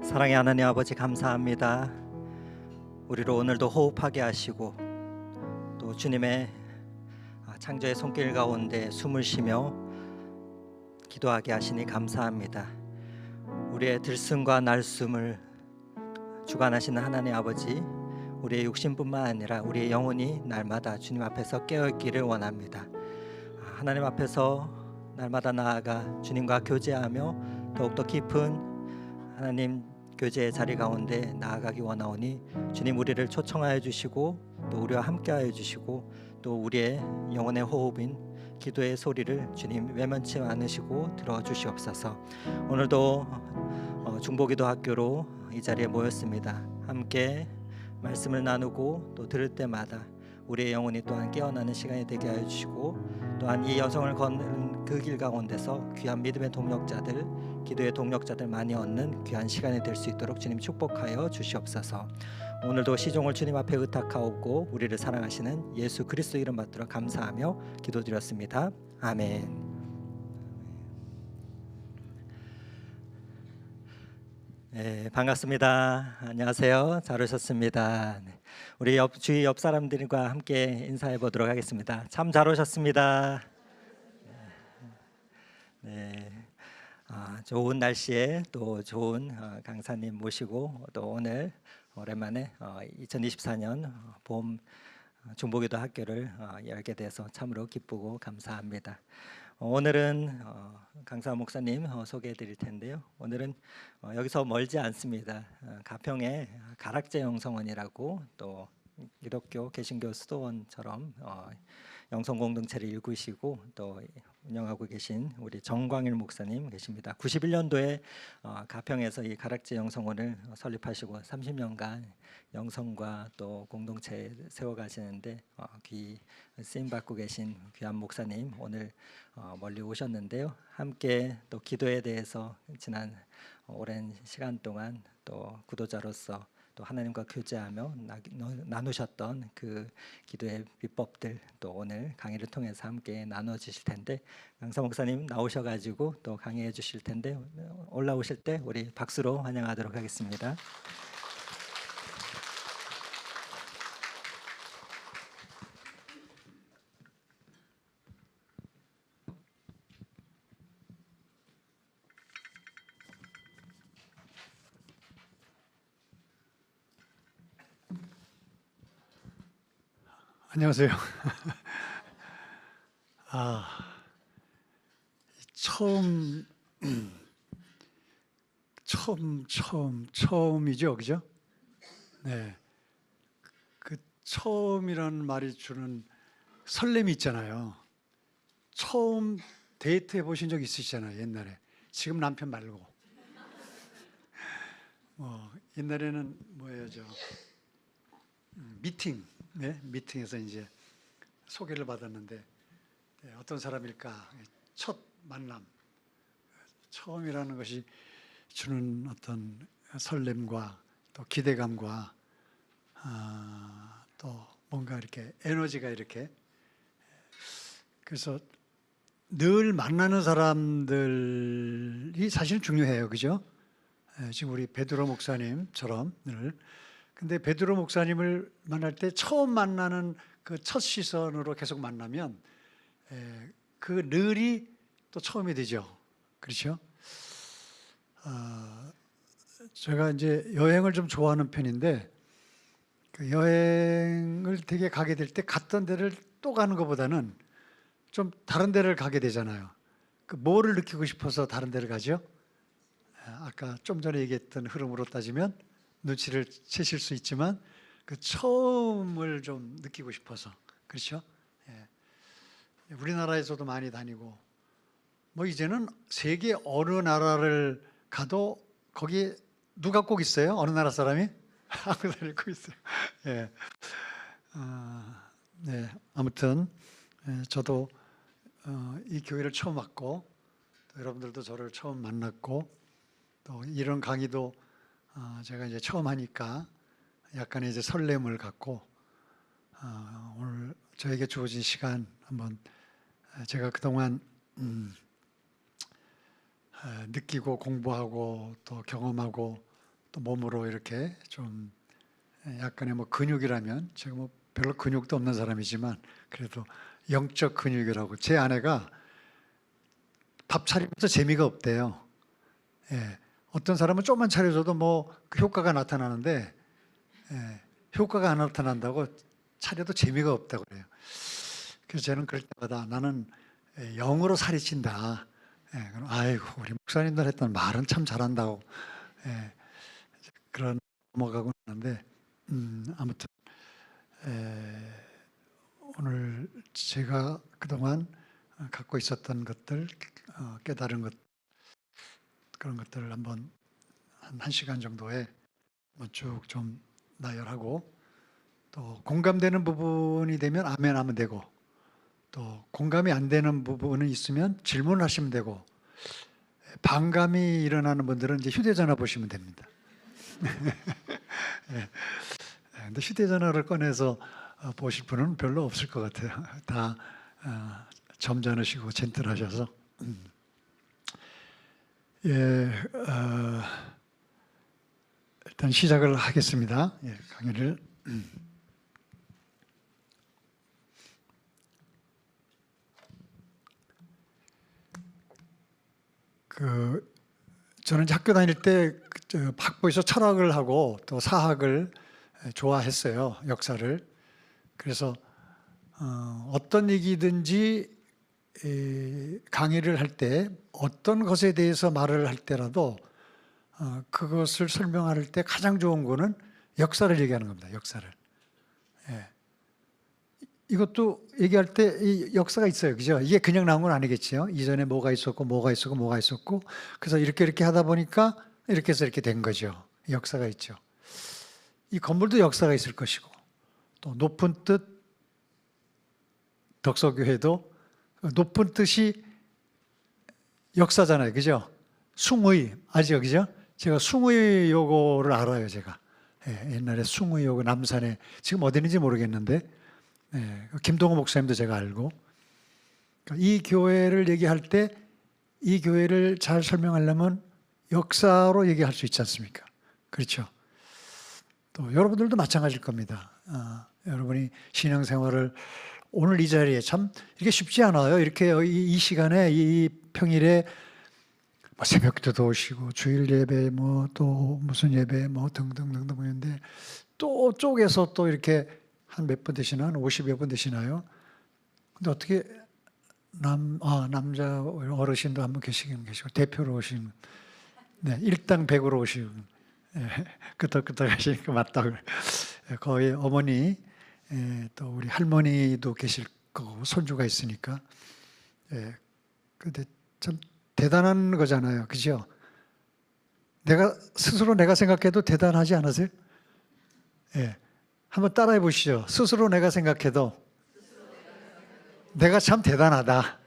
사랑의 하나님 아버지 감사합니다. 우리를 오늘도 호흡하게 하시고 또 주님의 창조의 손길 가운데 숨을 쉬며 기도하게 하시니 감사합니다. 우리의 들숨과 날숨을 주관하시는 하나님 아버지, 우리의 육신뿐만 아니라 우리의 영혼이 날마다 주님 앞에서 깨어있기를 원합니다. 하나님 앞에서 날마다 나아가 주님과 교제하며 더욱더 깊은 하나님 교제의 자리 가운데 나아가기 원하오니 주님 우리를 초청하여 주시고 또 우리와 함께하여 주시고 또 우리의 영혼의 호흡인 기도의 소리를 주님 외면치 않으시고 들어주시옵소서. 오늘도 중보기도 학교로 이 자리에 모였습니다. 함께 말씀을 나누고 또 들을 때마다 우리의 영혼이 또한 깨어나는 시간이 되게 하여 주시고 또한 이 여정을 걷는 그 길 가운데서 귀한 믿음의 동력자들, 기도의 동력자들 많이 얻는 귀한 시간이 될 수 있도록 주님 축복하여 주시옵소서. 오늘도 시종을 주님 앞에 의탁하옵고 우리를 사랑하시는 예수 그리스도 이름 받들어 감사하며 기도드렸습니다. 아멘. 네, 반갑습니다. 안녕하세요. 잘 오셨습니다. 네, 우리 주위 옆 사람들과 함께 인사해 보도록 하겠습니다. 참 잘 오셨습니다. 네, 좋은 날씨에 또 좋은 강사님 모시고 또 오늘 오랜만에 2024년 봄 중보기도 학교를 열게 돼서 참으로 기쁘고 감사합니다. 오늘은 강사 목사님 소개해 드릴 텐데요. 오늘은 여기서 멀지 않습니다. 가평에 가락제 영성원이라고 또 기독교 개신교 수도원처럼 영성 공동체를 일구시고 또 운영하고 계신 우리 정광일 목사님 계십니다. 91년도에 가평에서 이 가락제 영성원을 설립하시고 30년간 영성과 또 공동체 세워가시는데 귀 쓰임 받고 계신 귀한 목사님 오늘 멀리 오셨는데요. 함께 또 기도에 대해서 지난 오랜 시간 동안 또 구도자로서 또 하나님과 교제하며 나누셨던 그 기도의 비법들 또 오늘 강의를 통해서 함께 나눠 주실 텐데 강사 목사님 나오셔가지고 또 강의해 주실 텐데 올라오실 때 우리 박수로 환영하도록 하겠습니다. 안녕하세요. 처음이죠, 그죠? 네, 그 처음이라는 말이 주는 설렘이 있잖아요. 처음 데이트 해보신 적 있으시잖아요, 옛날에. 지금 남편 말고. 옛날에는 뭐예요, 미팅, 네, 미팅에서 이제 소개를 받았는데 어떤 사람일까? 첫 만남, 처음이라는 것이 주는 어떤 설렘과 또 기대감과 또 뭔가 이렇게 에너지가 이렇게, 그래서 늘 만나는 사람들이 사실 중요해요, 그죠? 지금 우리 베드로 목사님처럼 늘. 근데 베드로 목사님을 만날 때 처음 만나는 그 첫 시선으로 계속 만나면 그 늘이 또 처음이 되죠. 그렇죠? 제가 이제 여행을 좀 좋아하는 편인데 그 여행을 되게 가게 될 때 갔던 데를 또 가는 것보다는 좀 다른 데를 가게 되잖아요. 그 뭐를 느끼고 싶어서 다른 데를 가죠? 아까 좀 전에 얘기했던 흐름으로 따지면 눈치를 채실 수 있지만 그 처음을 좀 느끼고 싶어서, 그렇죠? 우리나라에서도 많이 다니고 뭐 이제는 세계 어느 나라를 가도 거기 누가 꼭 있어요? 어느 나라 사람이? 한국 사람이 꼭 있어요. 예. 네. 아무튼 저도 이 교회를 처음 왔고 또 여러분들도 저를 처음 만났고 또 이런 강의도 제가 이제 처음 하니까 약간의 이제 설렘을 갖고 오늘 저에게 주어진 시간 한번 제가 그동안 느끼고 공부하고 또 경험하고 또 몸으로 이렇게 좀 약간의 뭐 근육이라면 제가 뭐 별로 근육도 없는 사람이지만 그래도 영적 근육이라고. 제 아내가 밥 차리면서 재미가 없대요. 예. 어떤 사람은 조금만 차려줘도 뭐 그 효과가 나타나는데 효과가 안 나타난다고 차려도 재미가 없다고 그래요. 그래서 저는 그럴 때마다 나는 영으로 살이 찐다. 그럼 아이고 우리 목사님들 했던 말은 참 잘한다고 그런 넘어가고 있는데 아무튼 오늘 제가 그동안 갖고 있었던 것들 깨달은 것 그런 것들을 한번 한 시간 정도에 쭉 좀 나열하고 또 공감되는 부분이 되면 아멘 하면 되고 또 공감이 안 되는 부분이 있으면 질문하시면 되고 반감이 일어나는 분들은 이제 휴대전화 보시면 됩니다. 근데 휴대전화를 꺼내서 보실 분은 별로 없을 것 같아요. 다 점잖으시고 젠틀하셔서. 일단 시작을 하겠습니다. 강의를. 저는 이제 학교 다닐 때 학부에서 철학을 하고 또 사학을 좋아했어요. 역사를. 그래서 어떤 얘기든지 강의를 할 때 어떤 것에 대해서 말을 할 때라도 그것을 설명할 때 가장 좋은 거는 역사를 얘기하는 겁니다. 역사를. 이것도 얘기할 때 이 역사가 있어요. 그죠? 이게 그냥 나온 건 아니겠지요. 이전에 뭐가 있었고 뭐가 있었고 뭐가 있었고 그래서 이렇게 하다 보니까 이렇게 해서 이렇게 된 거죠. 역사가 있죠. 이 건물도 역사가 있을 것이고 또 높은 뜻 덕서교회도 높은 뜻이 역사잖아요. 그죠? 숭의 아시죠? 그죠? 제가 숭의 요거를 알아요. 제가 옛날에 숭의 요거 남산에 지금 어디 있는지 모르겠는데 김동호 목사님도 제가 알고 이 교회를 얘기할 때 이 교회를 잘 설명하려면 역사로 얘기할 수 있지 않습니까? 그렇죠? 또 여러분들도 마찬가지일 겁니다. 여러분이 신앙생활을 오늘 이 자리에 참 이게 쉽지 않아요. 이렇게 이 시간에 이 평일에 뭐 새벽기도도 오시고 주일 예배 뭐 또 무슨 예배 뭐 등등등등 있는데 또 쪽에서 또 이렇게 한 몇 번 되시나? 한 50여 번 되시나요? 근데 어떻게 남자 어르신도 한 분 계시긴 계시고 대표로 오신 일당 100으로 오시고 끄덕끄덕 하시니까 맞다고 거의 어머니 또 우리 할머니도 계실 거고 손주가 있으니까 근데 참 대단한 거잖아요. 그죠? 스스로 내가 생각해도 대단하지 않으세요? 한번 따라해 보시죠. 스스로 내가 생각해도 내가 참 대단하다.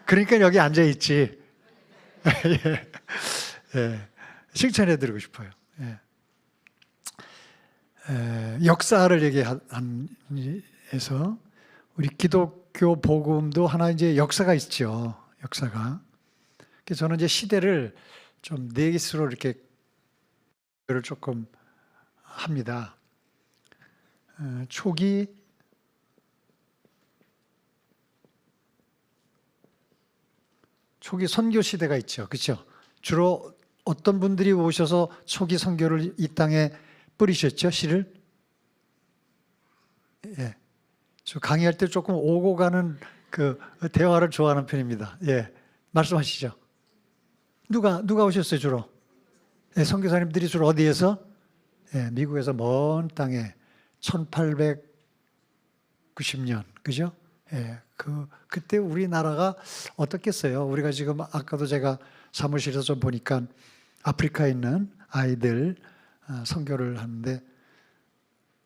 그러니까 여기 앉아 있지. 칭찬해 드리고 싶어요. 역사를 얘기해서 우리 기독교 복음도 하나 이제 역사가 있죠. 역사가. 그래서 저는 이제 시대를 좀 넷으로 이렇게 조금 합니다. 초기 선교 시대가 있죠. 그렇죠? 주로 어떤 분들이 오셔서 초기 선교를 이 땅에 뿌리셨죠? 씨를? 저 강의할 때 조금 오고 가는 그 대화를 좋아하는 편입니다. 말씀하시죠. 누가 오셨어요, 주로? 선교사님들이 주로 어디에서? 미국에서 먼 땅에 1890년, 그죠? 그때 우리나라가 어떻겠어요? 우리가 지금 아까도 제가 사무실에서 좀 보니까 아프리카에 있는 아이들 선교를 하는데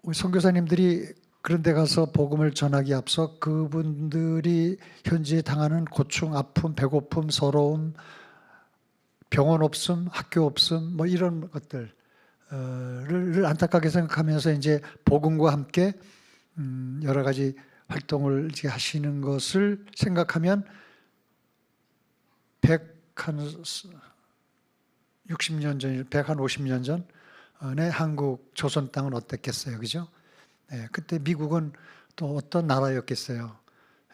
우리 선교사님들이 그런 데 가서 복음을 전하기 앞서 그분들이 현재 당하는 고충, 아픔, 배고픔, 서러움, 병원 없음, 학교 없음 뭐 이런 것들을 안타깝게 생각하면서 이제 복음과 함께 여러 가지 활동을 이제 하시는 것을 생각하면 60년 전, 150년 전에 한국 조선 땅은 어땠겠어요, 그죠? 예, 그때 미국은 또 어떤 나라였겠어요.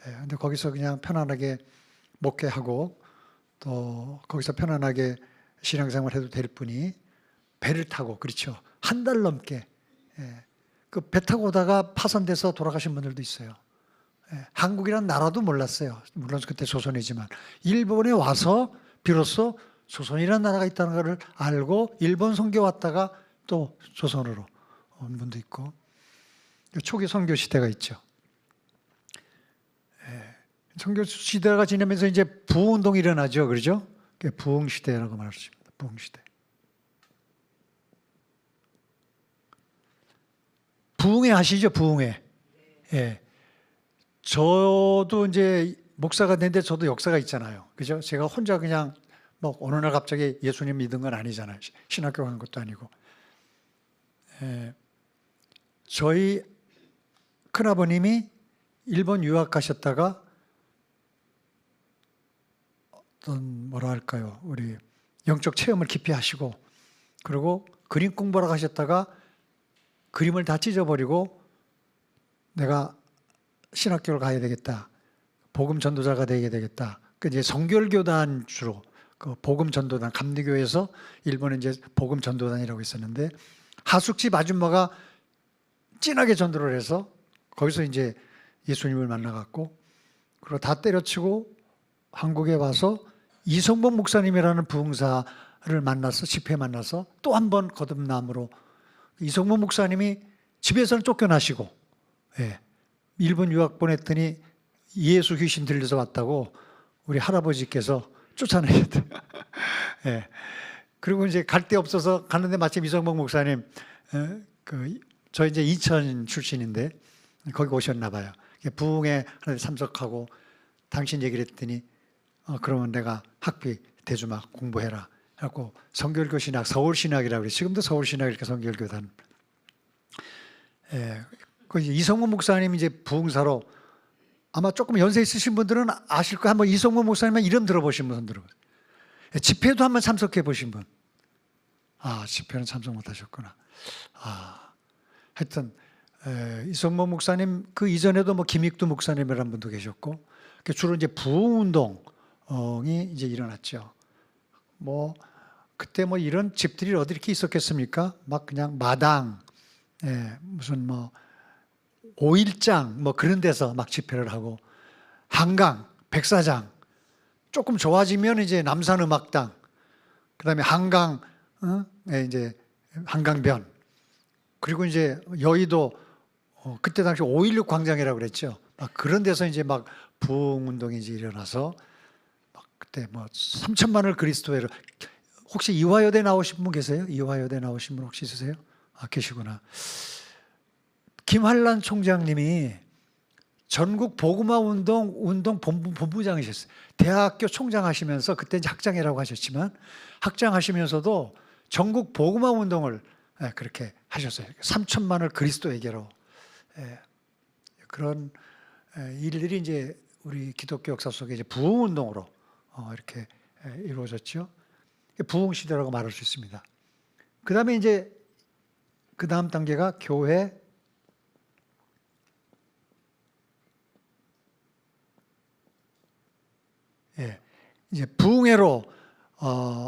예, 근데 거기서 그냥 편안하게 목회하고 또 거기서 편안하게 신앙생활 해도 될 뿐이 배를 타고, 그렇죠, 한 달 넘게, 예, 그 배 타고 오다가 파손돼서 돌아가신 분들도 있어요. 예, 한국이란 나라도 몰랐어요. 물론 그때 조선이지만 일본에 와서 비로소 조선이라는 나라가 있다는 것을 알고 일본 선교 왔다가 또 조선으로 온 분도 있고, 초기 선교 시대가 있죠. 예, 선교 시대가 지나면서 이제 부흥운동이 일어나죠, 그렇죠? 부흥 시대라고 말할 수 있습니다. 부흥 시대. 부흥회 아시죠? 부흥회. 예. 저도 이제 목사가 됐는데 저도 역사가 있잖아요. 그죠? 제가 혼자 그냥 뭐 어느 날 갑자기 예수님 믿은 건 아니잖아요. 신학교 간 것도 아니고. 예. 저희 큰아버님이 일본 유학 가셨다가 어떤 뭐라 할까요? 우리 영적 체험을 깊이 하시고, 그리고 그림 공부하러 가셨다가 그림을 다 찢어버리고 내가 신학교를 가야 되겠다, 복음 전도자가 되게 되겠다. 그 이제 성결교단 주로 그 복음 전도단, 감리교에서 일본은 이제 복음 전도단이라고 있었는데 하숙집 아줌마가 진하게 전도를 해서 거기서 이제 예수님을 만나갖고, 그리고 다 때려치고 한국에 와서 이성범 목사님이라는 부흥사를 만나서, 집회 만나서 또 한 번 거듭남으로, 이성범 목사님이 집에서는 쫓겨나시고, 예, 일본 유학 보냈더니 예수 귀신 들려서 왔다고 우리 할아버지께서 쫓아내셨대요. 예. 그리고 이제 갈 데 없어서 가는데 마침 이성범 목사님, 저 이제 인천 출신인데 거기 오셨나 봐요. 부흥회 하나 참석하고 당신 얘기를 했더니 그러면 내가 학비 대주마 공부해라 하고 성결교 신학, 서울신학이라고 그래요. 지금도 서울신학 이렇게 성결교단. 예. 그 이성문 목사님 이제 부흥사로, 아마 조금 연세 있으신 분들은 아실 거예요. 한번 이성문 목사님만 이름 들어보신 분 들어보세요. 집회도 한번 참석해 보신 분. 아, 집회는 참석 못 하셨구나. 아, 하여튼 이성문 목사님 그 이전에도 뭐 김익두 목사님이라는 분도 계셨고, 주로 이제 부흥운동이 이제 일어났죠. 뭐 그때 뭐 이런 집들이 어디 이렇게 있었겠습니까? 막 그냥 마당, 무슨 뭐 5일장 뭐 그런 데서 막 집회를 하고, 한강, 백사장, 조금 좋아지면 이제 남산음악당, 그다음에 한강, 이제 한강변, 그리고 이제 여의도 그때 당시 5.16 광장이라고 그랬죠. 막 그런 데서 이제 막 부흥운동이 이제 일어나서 막 그때 뭐 3천만을 그리스도회로. 혹시 이화여대 나오신 분 계세요? 이화여대 나오신 분 혹시 있으세요? 아, 계시구나. 김한란 총장님이 전국 복음화 운동 본부장이셨어요. 대학교 총장 하시면서, 그때 이제 학장이라고 하셨지만 학장하시면서도 전국 복음화 운동을 그렇게 하셨어요. 3천만을 그리스도에게로. 그런 일들이 이제 우리 기독교 역사 속에 이제 부흥 운동으로 이렇게 이루어졌죠. 부흥 시대라고 말할 수 있습니다. 그다음에 이제 그 다음 단계가 교회, 이제 부흥회로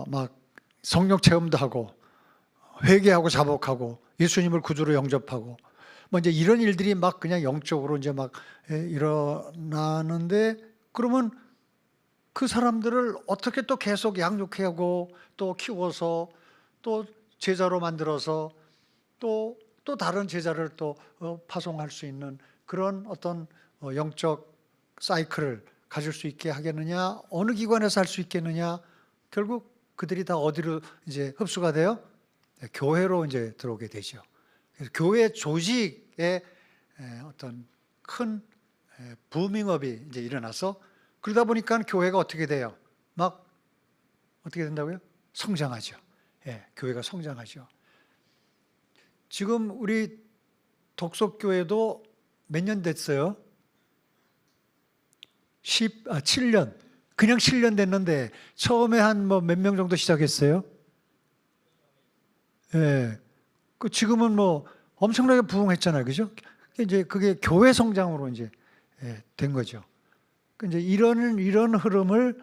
막 성령 체험도 하고 회개하고 자복하고 예수님을 구주로 영접하고 뭐 이제 이런 일들이 막 그냥 영적으로 이제 막 일어나는데, 그러면 그 사람들을 어떻게 또 계속 양육하고 또 키워서 또 제자로 만들어서 또 다른 제자를 또 파송할 수 있는 그런 어떤 영적 사이클을 가질 수 있게 하겠느냐, 어느 기관에서 할 수 있겠느냐, 결국 그들이 다 어디로 이제 흡수가 돼요? 교회로 이제 들어오게 되죠. 그래서 교회 조직의 어떤 큰 부밍업이 이제 일어나서, 그러다 보니까 교회가 어떻게 돼요? 막 어떻게 된다고요? 성장하죠. 교회가 성장하죠. 지금 우리 독석교회도 몇 년 됐어요? 7년. 그냥 7년 됐는데 처음에 한 뭐 몇 명 정도 시작했어요? 예. 그 지금은 뭐 엄청나게 부흥했잖아요, 그죠? 이제 그게 교회 성장으로 이제 된 거죠. 그 이제 이런 흐름을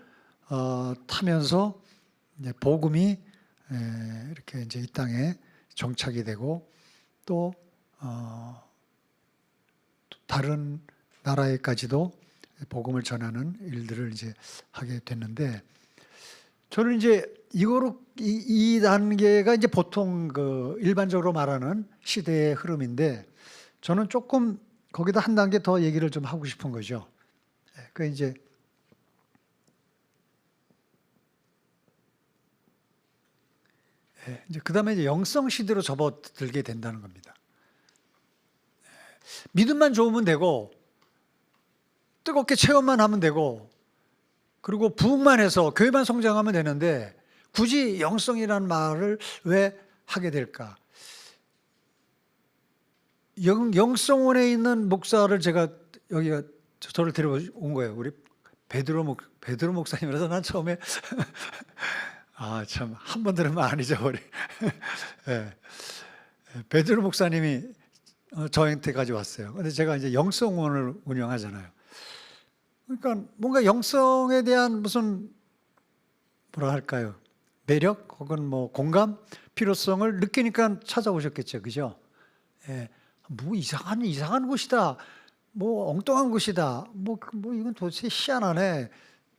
타면서 이제 복음이 이렇게 이제 이 땅에 정착이 되고 또 다른 나라에까지도 복음을 전하는 일들을 이제 하게 됐는데 저는 이제 이 단계가 이제 보통 그 일반적으로 말하는 시대의 흐름인데 저는 조금 거기다 한 단계 더 얘기를 좀 하고 싶은 거죠. 그 이제 그다음에 이제 영성 시대로 접어들게 된다는 겁니다. 믿음만 좋으면 되고 뜨겁게 체험만 하면 되고 그리고 부흥만 해서 교회만 성장하면 되는데 굳이 영성이라는 말을 왜 하게 될까? 영성원에 있는 목사를 제가 여기가 저를 데려온 거예요. 우리 베드로 목사님이라서 난 처음에 참 한 번 들으면 안 잊어버려. 네. 베드로 목사님이 저한테까지 왔어요. 근데 제가 이제 영성원을 운영하잖아요. 그러니까 뭔가 영성에 대한 무슨 뭐라 할까요? 매력 혹은 뭐 공감, 필요성을 느끼니까 찾아오셨겠죠, 그죠? 뭐 이상한 곳이다, 뭐 엉뚱한 곳이다, 뭐 이건 도대체 희한하네,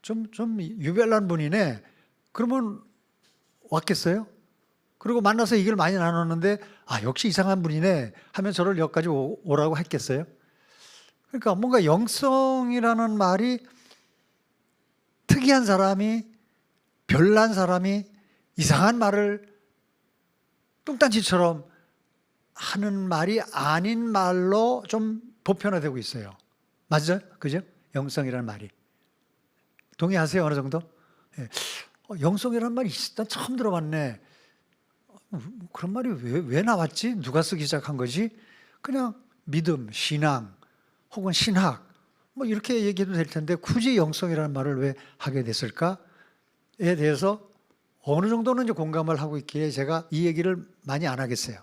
좀 유별난 분이네. 그러면 왔겠어요? 그리고 만나서 얘기를 많이 나눴는데 역시 이상한 분이네 하면 저를 여기까지 오라고 했겠어요? 그러니까 뭔가 영성이라는 말이 특이한 사람이 별난 사람이 이상한 말을 뚱딴지처럼 하는 말이 아닌 말로 좀 보편화되고 있어요. 맞죠? 그죠? 영성이라는 말이. 동의하세요? 어느 정도? 영성이라는 말이 난 처음 들어봤네. 그런 말이 왜 나왔지? 누가 쓰기 시작한 거지? 그냥 믿음, 신앙 혹은 신학 뭐 이렇게 얘기해도 될 텐데 굳이 영성이라는 말을 왜 하게 됐을까에 대해서 어느 정도는 이제 공감을 하고 있기에 제가 이 얘기를 많이 안 하겠어요.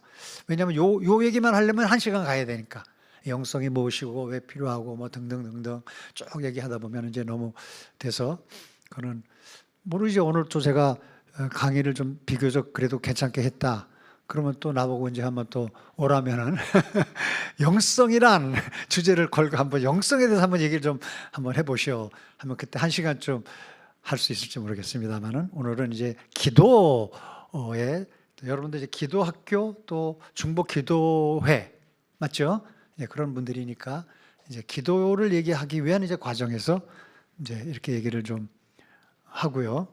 왜냐하면 요 얘기만 하려면 1시간 가야 되니까. 영성이 무엇이고 왜 필요하고 뭐 등등등등 쭉 얘기하다 보면 이제 너무 돼서 그는 모르지. 오늘 또 제가 강의를 좀 비교적 그래도 괜찮게 했다. 그러면 또 나보고 이제 한번 또 오라면은 영성이란 주제를 걸고 한번 영성에 대해서 한번 얘기를 좀 한번 해보시오 하면 그때 1시간쯤 할 수 있을지 모르겠습니다만은 오늘은 이제 기도에 여러분들 이제 기도학교 또 중보 기도회 맞죠? 그런 분들이니까 이제 기도를 얘기하기 위한 이제 과정에서 이제 이렇게 얘기를 좀 하고요.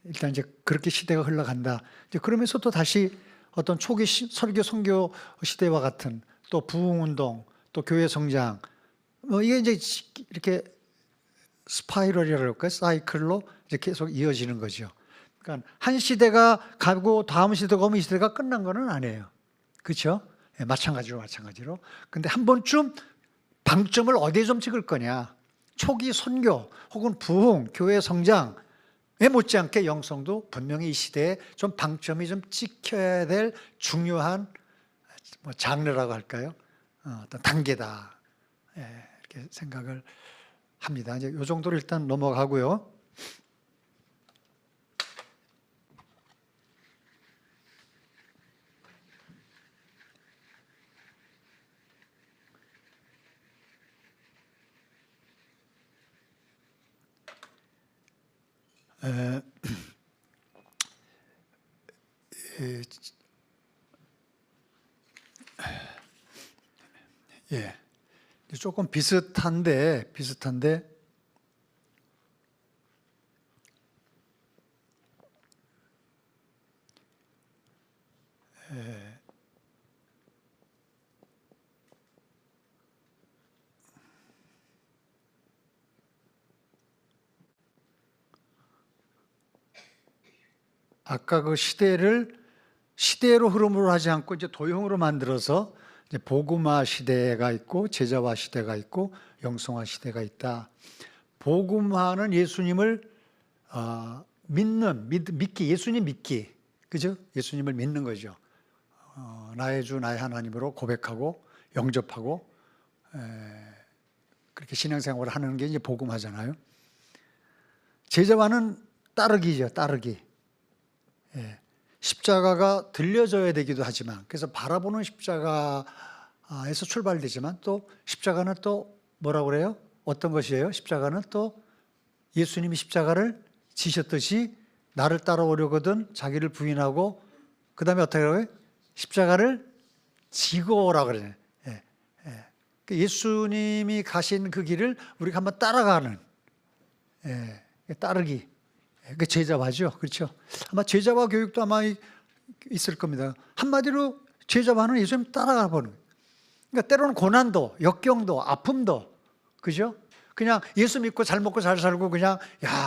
일단 이제 그렇게 시대가 흘러간다. 이제 그러면서 또 다시 어떤 초기 설교 선교 시대와 같은 또 부흥 운동, 또 교회 성장, 뭐 이게 이제 이렇게 스파이럴이라고 할까요? 사이클로 이제 계속 이어지는 거죠. 그러니까 한 시대가 가고 다음 시대가 오면 이 시대가 끝난 거는 아니에요. 그렇죠? 마찬가지로. 근데 한 번쯤 방점을 어디에 좀 찍을 거냐? 초기 선교 혹은 부흥, 교회 성장에 못지않게 영성도 분명히 이 시대에 좀 방점이 좀 찍혀야 될 중요한 뭐 장르라고 할까요? 어떤 단계다. 이렇게 생각을 합니다. 이제 이 정도로 일단 넘어가고요. 조금 비슷한데 아까 그 시대로 흐름으로 하지 않고 이제 도형으로 만들어서 이제 복음화 시대가 있고 제자화 시대가 있고 영성화 시대가 있다. 복음화는 예수님을 믿기, 예수님 믿기. 그죠? 예수님을 믿는 거죠. 나의 주 나의 하나님으로 고백하고 영접하고 그렇게 신앙생활을 하는 게 이제 복음화잖아요. 제자와는 따르기죠. 따르기. 십자가가 들려져야 되기도 하지만, 그래서 바라보는 십자가에서 출발되지만, 또 십자가는 또 뭐라고 그래요? 어떤 것이에요? 십자가는 또 예수님이 십자가를 지셨듯이 나를 따라오려거든 자기를 부인하고, 그 다음에 어떻게 해요? 십자가를 지고 오라 그래요. 예수님이 가신 그 길을 우리가 한번 따라가는, 따르기. 그 제자화죠. 그렇죠. 아마 제자화 교육도 아마 있을 겁니다. 한마디로 제자화는 예수님 따라가 보는 거예요. 그러니까 때로는 고난도, 역경도, 아픔도, 그죠? 그냥 예수 믿고 잘 먹고 잘 살고 그냥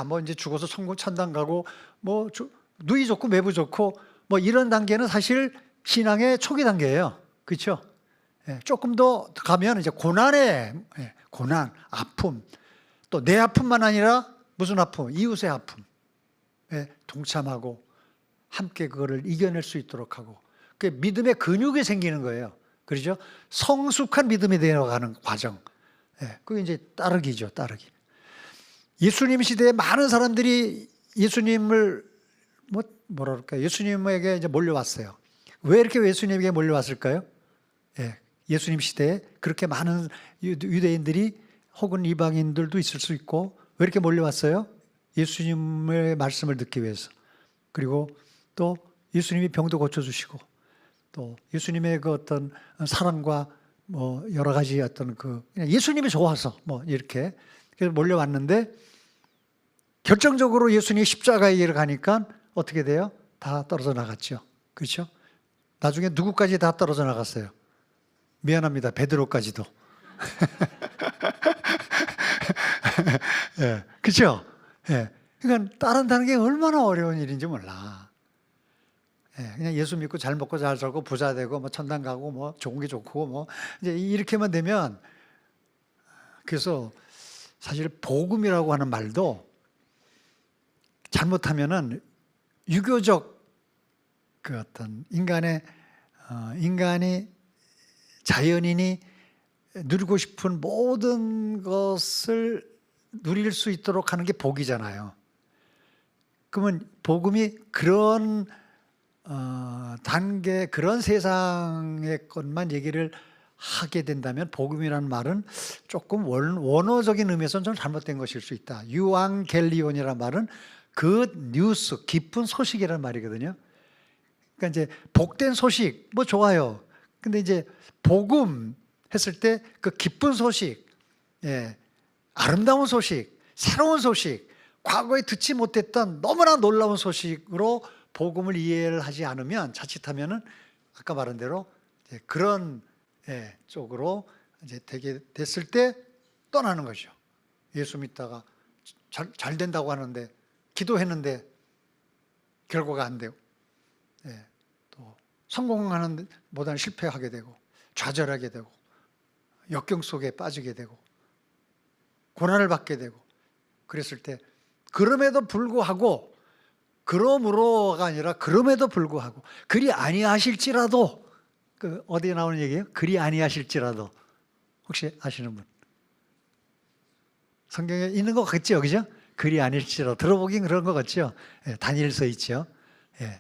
뭐 이제 죽어서 천국 천당 가고 뭐 누이 좋고 매부 좋고 뭐 이런 단계는 사실 신앙의 초기 단계예요. 그렇죠? 조금 더 가면 이제 고난의 고난, 아픔, 또 내 아픔만 아니라 무슨 아픔? 이웃의 아픔. 동참하고 함께 그거를 이겨낼 수 있도록 하고, 그 믿음의 근육이 생기는 거예요. 그렇죠? 성숙한 믿음이 되어가는 과정. 그게 이제 따르기죠. 따르기. 예수님 시대에 많은 사람들이 예수님을 뭐라 그럴까요? 예수님에게 이제 몰려왔어요. 왜 이렇게 예수님에게 몰려왔을까요? 예수님 시대에 그렇게 많은 유대인들이 혹은 이방인들도 있을 수 있고, 왜 이렇게 몰려왔어요? 예수님의 말씀을 듣기 위해서. 그리고 또 예수님이 병도 고쳐주시고, 또 예수님의 그 어떤 사랑과 뭐 여러 가지 어떤 그 예수님이 좋아서 뭐 이렇게 그래서 몰려왔는데, 결정적으로 예수님이 십자가의 길을 가니까 어떻게 돼요? 다 떨어져 나갔죠. 그렇죠? 나중에 누구까지 다 떨어져 나갔어요? 미안합니다. 베드로까지도. 그렇죠? 그러니까 따른다는 게 얼마나 어려운 일인지 몰라. 그냥 예수 믿고 잘 먹고 잘 살고 부자 되고 뭐 천당 가고 뭐 좋은 게 좋고 뭐 이제 이렇게만 되면, 그래서 사실 복음이라고 하는 말도 잘못하면은 유교적 그 어떤 인간이 자연인이 누리고 싶은 모든 것을 누릴 수 있도록 하는 게 복이잖아요. 그러면 복음이 그런 단계, 그런 세상의 것만 얘기를 하게 된다면 복음이라는 말은 조금 원어적인 의미에서는 좀 잘못된 것일 수 있다. 유앙겔리온이라는 말은 그 뉴스, 기쁜 소식이라는 말이거든요. 그러니까 이제 복된 소식, 뭐 좋아요. 근데 이제 복음 했을 때 그 기쁜 소식, 아름다운 소식, 새로운 소식, 과거에 듣지 못했던 너무나 놀라운 소식으로 복음을 이해를 하지 않으면, 자칫하면은 아까 말한 대로 그런 쪽으로 이제 되게 됐을 때 떠나는 거죠. 예수 믿다가 잘 된다고 하는데, 기도했는데 결과가 안 되고, 또 성공하는 보다는 실패하게 되고, 좌절하게 되고, 역경 속에 빠지게 되고, 고난을 받게 되고, 그랬을 때 그럼에도 불구하고, 그러므로가 아니라 그럼에도 불구하고, 그리 아니하실지라도, 그 어디에 나오는 얘기예요? 그리 아니하실지라도. 혹시 아시는 분? 성경에 있는 것 같죠, 그죠? 그리 아닐지라도. 들어보긴 그런 것 같죠. 다니엘서 있죠.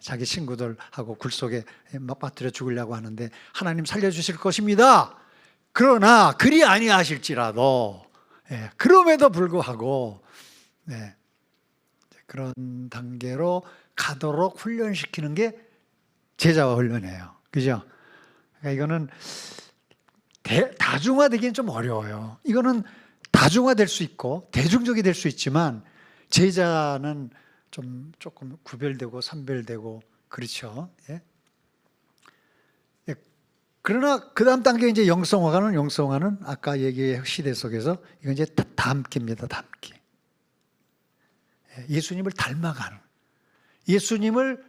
자기 친구들하고 굴 속에 막 빠뜨려 죽으려고 하는데 하나님 살려주실 것입니다. 그러나 그리 아니하실지라도, 그럼에도 불구하고 그런 단계로 가도록 훈련시키는 게 제자화 훈련이에요. 그죠? 그러니까 이거는 다중화되기는 좀 어려워요. 이거는 다중화될 수 있고 대중적이 될 수 있지만, 제자는 좀 조금 구별되고 선별되고 그렇죠. 그러나 그 다음 단계 이제 영성화는 아까 얘기의 시대 속에서 이건 이제 담기입니다. 담기. 예수님을 닮아가는. 예수님을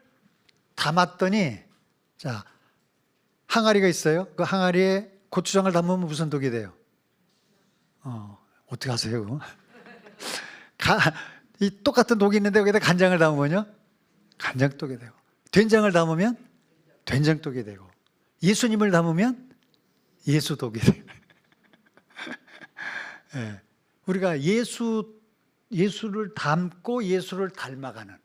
닮았더니, 자, 항아리가 있어요. 그 항아리에 고추장을 담으면 무슨 독이 돼요? 어떻게 하세요, 그거? 이 똑같은 독이 있는데 여기다 간장을 담으면요? 간장독이 되고. 된장을 담으면 된장독이 되고, 예수님을 담으면 예수독이 돼요. 예. 우리가 예수를 담고 예수를 닮아가는,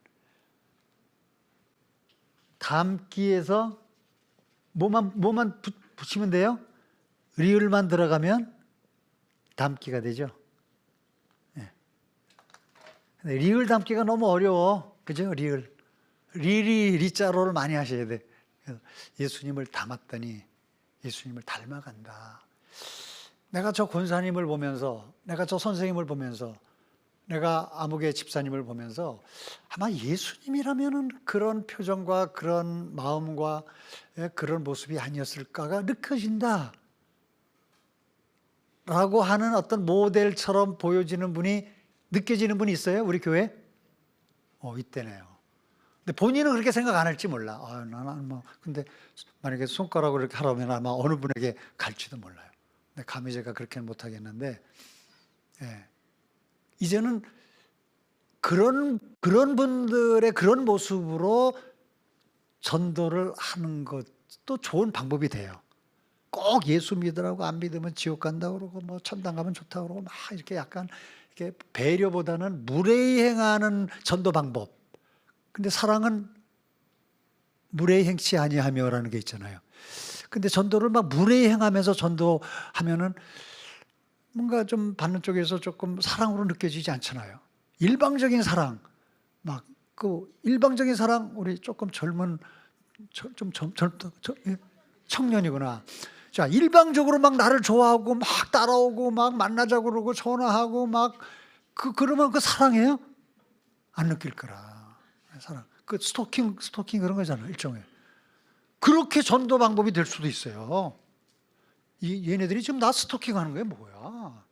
담기에서 뭐만 붙이면 돼요? 리을만 들어가면 담기가 되죠. 예. 근데 리을 담기가 너무 어려워. 그죠? 리자로를 많이 하셔야 돼. 그래서 예수님을 닮았더니 예수님을 닮아간다. 내가 저 권사님을 보면서, 내가 저 선생님을 보면서, 내가 아무개 집사님을 보면서 아마 예수님이라면은 그런 표정과 그런 마음과 그런 모습이 아니었을까가 느껴진다 라고 하는 어떤 모델처럼 보여지는 분이, 느껴지는 분이 있어요? 우리 교회? 있대네요. 근데 본인은 그렇게 생각 안 할지 몰라. 나는 근데 만약에 손가락으로 이렇게 하라면 아마 어느 분에게 갈지도 몰라요. 근데 감히 제가 그렇게는 못 하겠는데, 예. 이제는 그런 분들의 그런 모습으로 전도를 하는 것도 좋은 방법이 돼요. 꼭 예수 믿으라고 안 믿으면 지옥 간다 그러고 뭐 천당 가면 좋다 그러고 막 이렇게 약간 이렇게 배려보다는 무례히 행하는 전도 방법. 근데 사랑은 무례히 행치 아니하며라는 게 있잖아요. 근데 전도를 막 무례히 행하면서 전도하면은 뭔가 좀 받는 쪽에서 조금 사랑으로 느껴지지 않잖아요. 일방적인 사랑, 막 그 일방적인 사랑, 우리 조금 젊은 청년이구나. 자, 일방적으로 막 나를 좋아하고 막 따라오고 막 만나자고 그러고 전화하고 막 그러면 그 사랑이에요? 안 느낄 거라. 사랑. 그 스토킹 그런 거잖아, 일종의. 그렇게 전도 방법이 될 수도 있어요. 얘네들이 지금 나 스토킹하는 게 뭐야?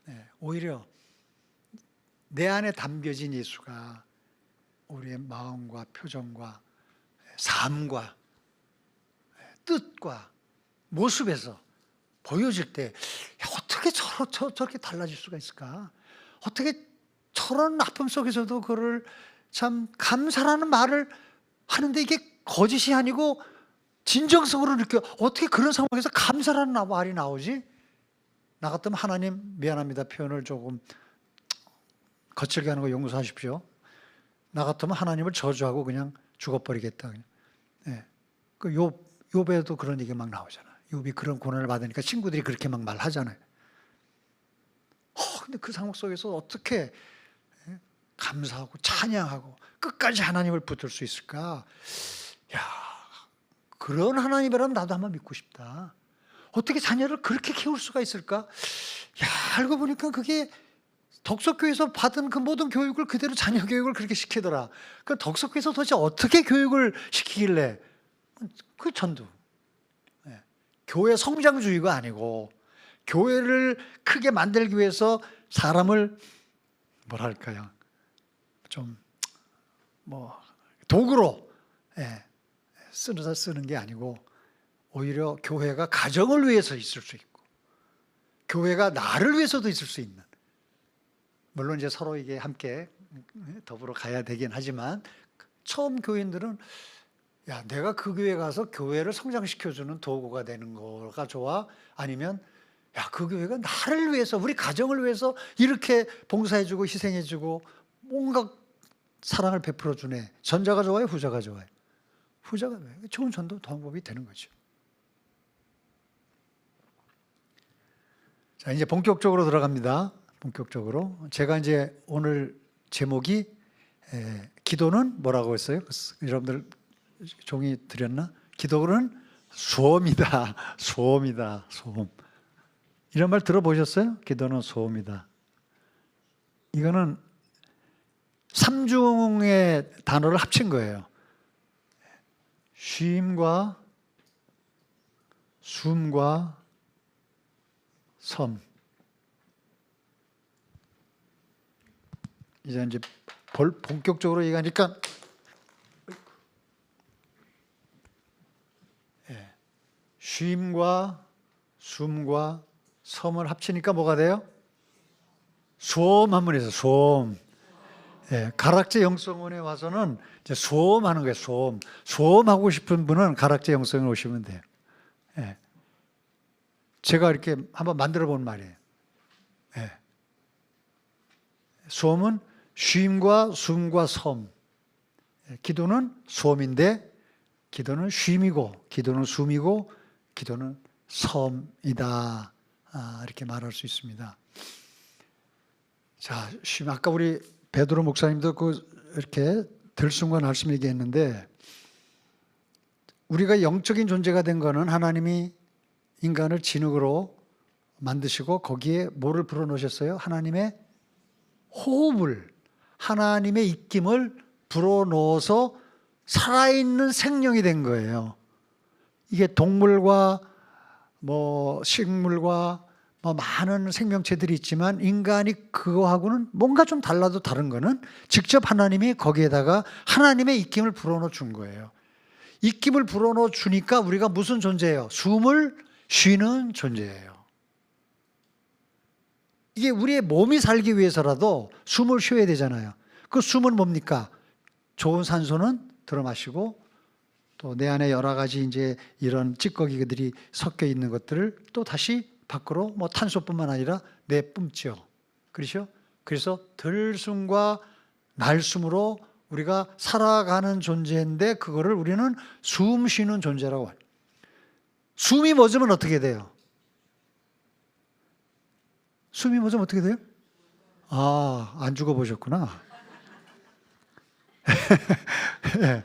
네, 오히려 내 안에 담겨진 예수가 우리의 마음과 표정과 삶과 뜻과 모습에서 보여질 때 어떻게 저렇게 달라질 수가 있을까? 어떻게 저런 아픔 속에서도 그를 참 감사라는 말을 하는데 이게 거짓이 아니고 진정성으로 느껴. 어떻게 그런 상황에서 감사라는 말이 나오지? 나 같으면 하나님 미안합니다 표현을 조금 거칠게 하는 거 용서하십시오. 나 같으면 하나님을 저주하고 그냥 죽어버리겠다. 예. 그 욥에도 그런 얘기 막 나오잖아. 욥이 그런 고난을 받으니까 친구들이 그렇게 막 말하잖아요. 근데 그 상황 속에서 어떻게 감사하고 찬양하고 끝까지 하나님을 붙들 수 있을까? 야, 그런 하나님이라면 나도 한번 믿고 싶다. 어떻게 자녀를 그렇게 키울 수가 있을까? 야, 알고 보니까 그게 덕석교에서 받은 그 모든 교육을 그대로 자녀 교육을 그렇게 시키더라. 그 덕석교에서 도대체 어떻게 교육을 시키길래? 그 전도. 예. 교회 성장주의가 아니고 교회를 크게 만들기 위해서 사람을 뭐랄까요? 좀 뭐 도구로 쓰는 게 아니고 오히려 교회가 가정을 위해서 있을 수 있고 교회가 나를 위해서도 있을 수 있는, 물론 이제 서로 이게 함께 더불어 가야 되긴 하지만 처음 교인들은 야, 내가 그 교회 가서 교회를 성장시켜주는 도구가 되는 거가 좋아? 아니면 야, 그 교회가 나를 위해서, 우리 가정을 위해서 이렇게 봉사해주고 희생해주고 뭔가 사랑을 베풀어주네. 전자가 좋아요? 후자가 좋아요? 후자가 좋은 전도 방법이 되는 거죠. 자, 이제 본격적으로 들어갑니다. 본격적으로. 제가 이제 오늘 제목이 기도는 뭐라고 했어요? 여러분들 종이 드렸나? 기도는 소음이다. 소음이다. 소음. 이런 말 들어보셨어요? 기도는 소음이다. 이거는 3중의 단어를 합친 거예요. 쉼과 숨과 섬. 이제 본격적으로 얘기하니까 쉼과 숨과 섬을 합치니까 뭐가 돼요? 소음 한번 해서 소음. 예, 가락제 영성원에 와서는 이제 소음하는 거예요. 소음. 소음하고 싶은 분은 가락제 영성원에 오시면 돼요. 예. 제가 이렇게 한번 만들어 본 말이에요. 예. 소음은 쉼과 숨과 섬. 예, 기도는 소음인데 기도는 쉼이고 기도는 숨이고 기도는 섬이다. 이렇게 말할 수 있습니다. 자, 쉼. 아까 우리 베드로 목사님도 이렇게 들숨과 날숨 얘기했는데 우리가 영적인 존재가 된 거는 하나님이 인간을 진흙으로 만드시고 거기에 뭐를 불어넣으셨어요? 하나님의 호흡을, 하나님의 입김을 불어넣어서 살아있는 생명이 된 거예요. 이게 동물과 뭐 식물과 뭐 많은 생명체들이 있지만 인간이 그거하고는 뭔가 좀 달라도 다른 거는 직접 하나님이 거기에다가 하나님의 입김을 불어넣어 준 거예요. 입김을 불어넣어 주니까 우리가 무슨 존재예요? 숨을 쉬는 존재예요. 이게 우리의 몸이 살기 위해서라도 숨을 쉬어야 되잖아요. 그 숨은 뭡니까? 좋은 산소는 들어 마시고 또 내 안에 여러 가지 이제 이런 찌꺼기들이 섞여 있는 것들을 또 다시 밖으로 뭐 탄소뿐만 아니라 내뿜죠. 그렇죠? 그래서 들숨과 날숨으로 우리가 살아가는 존재인데 그거를 우리는 숨 쉬는 존재라고 해요. 숨이 멎으면 어떻게 돼요? 숨이 멎으면 어떻게 돼요? 안 죽어보셨구나. 예.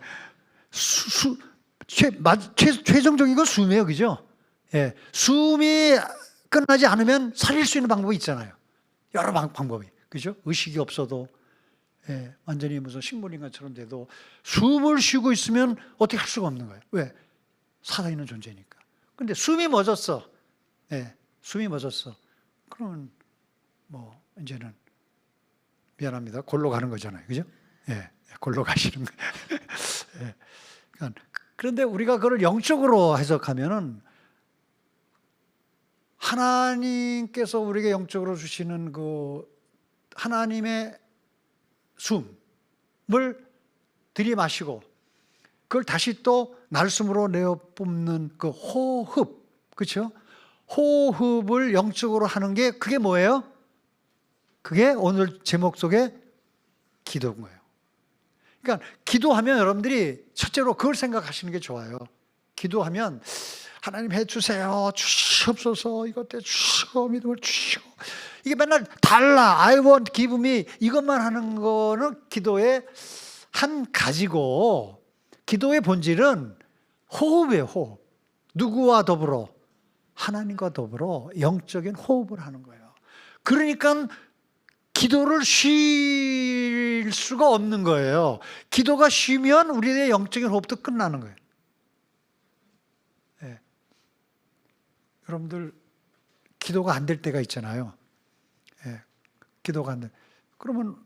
최종적인 건 숨이에요. 그죠? 예. 숨이 끝나지 않으면 살릴 수 있는 방법이 있잖아요. 여러 방법이. 그죠? 의식이 없어도, 예. 완전히 무슨 식물인간처럼 돼도 숨을 쉬고 있으면 어떻게 할 수가 없는 거예요. 왜? 살아있는 존재니까. 근데 숨이 멎었어. 예. 숨이 멎었어. 그러면 뭐, 이제는 미안합니다. 골로 가는 거잖아요. 그죠? 예. 골로 가시는 거예요. 예. 그런데 우리가 그걸 영적으로 해석하면은 하나님께서 우리에게 영적으로 주시는 그 하나님의 숨을 들이마시고 그걸 다시 또 날숨으로 내어 뿜는 그 호흡, 그렇죠? 호흡을 영적으로 하는 게 그게 뭐예요? 그게 오늘 제목 속에 기도인 거예요. 그러니까 기도하면 여러분들이 첫째로 그걸 생각하시는 게 좋아요. 기도하면 하나님 해주세요. 주시옵소서. 이것 때 주시고 믿음을 주시고. 이게 맨날 달라. I want, give me. 이것만 하는 거는 기도의 한 가지고 기도의 본질은 호흡이에요. 호흡. 누구와 더불어? 하나님과 더불어 영적인 호흡을 하는 거예요. 그러니까 기도를 쉴 수가 없는 거예요. 기도가 쉬면 우리의 영적인 호흡도 끝나는 거예요. 네. 여러분들 기도가 안 될 때가 있잖아요. 네. 기도가 안 돼. 그러면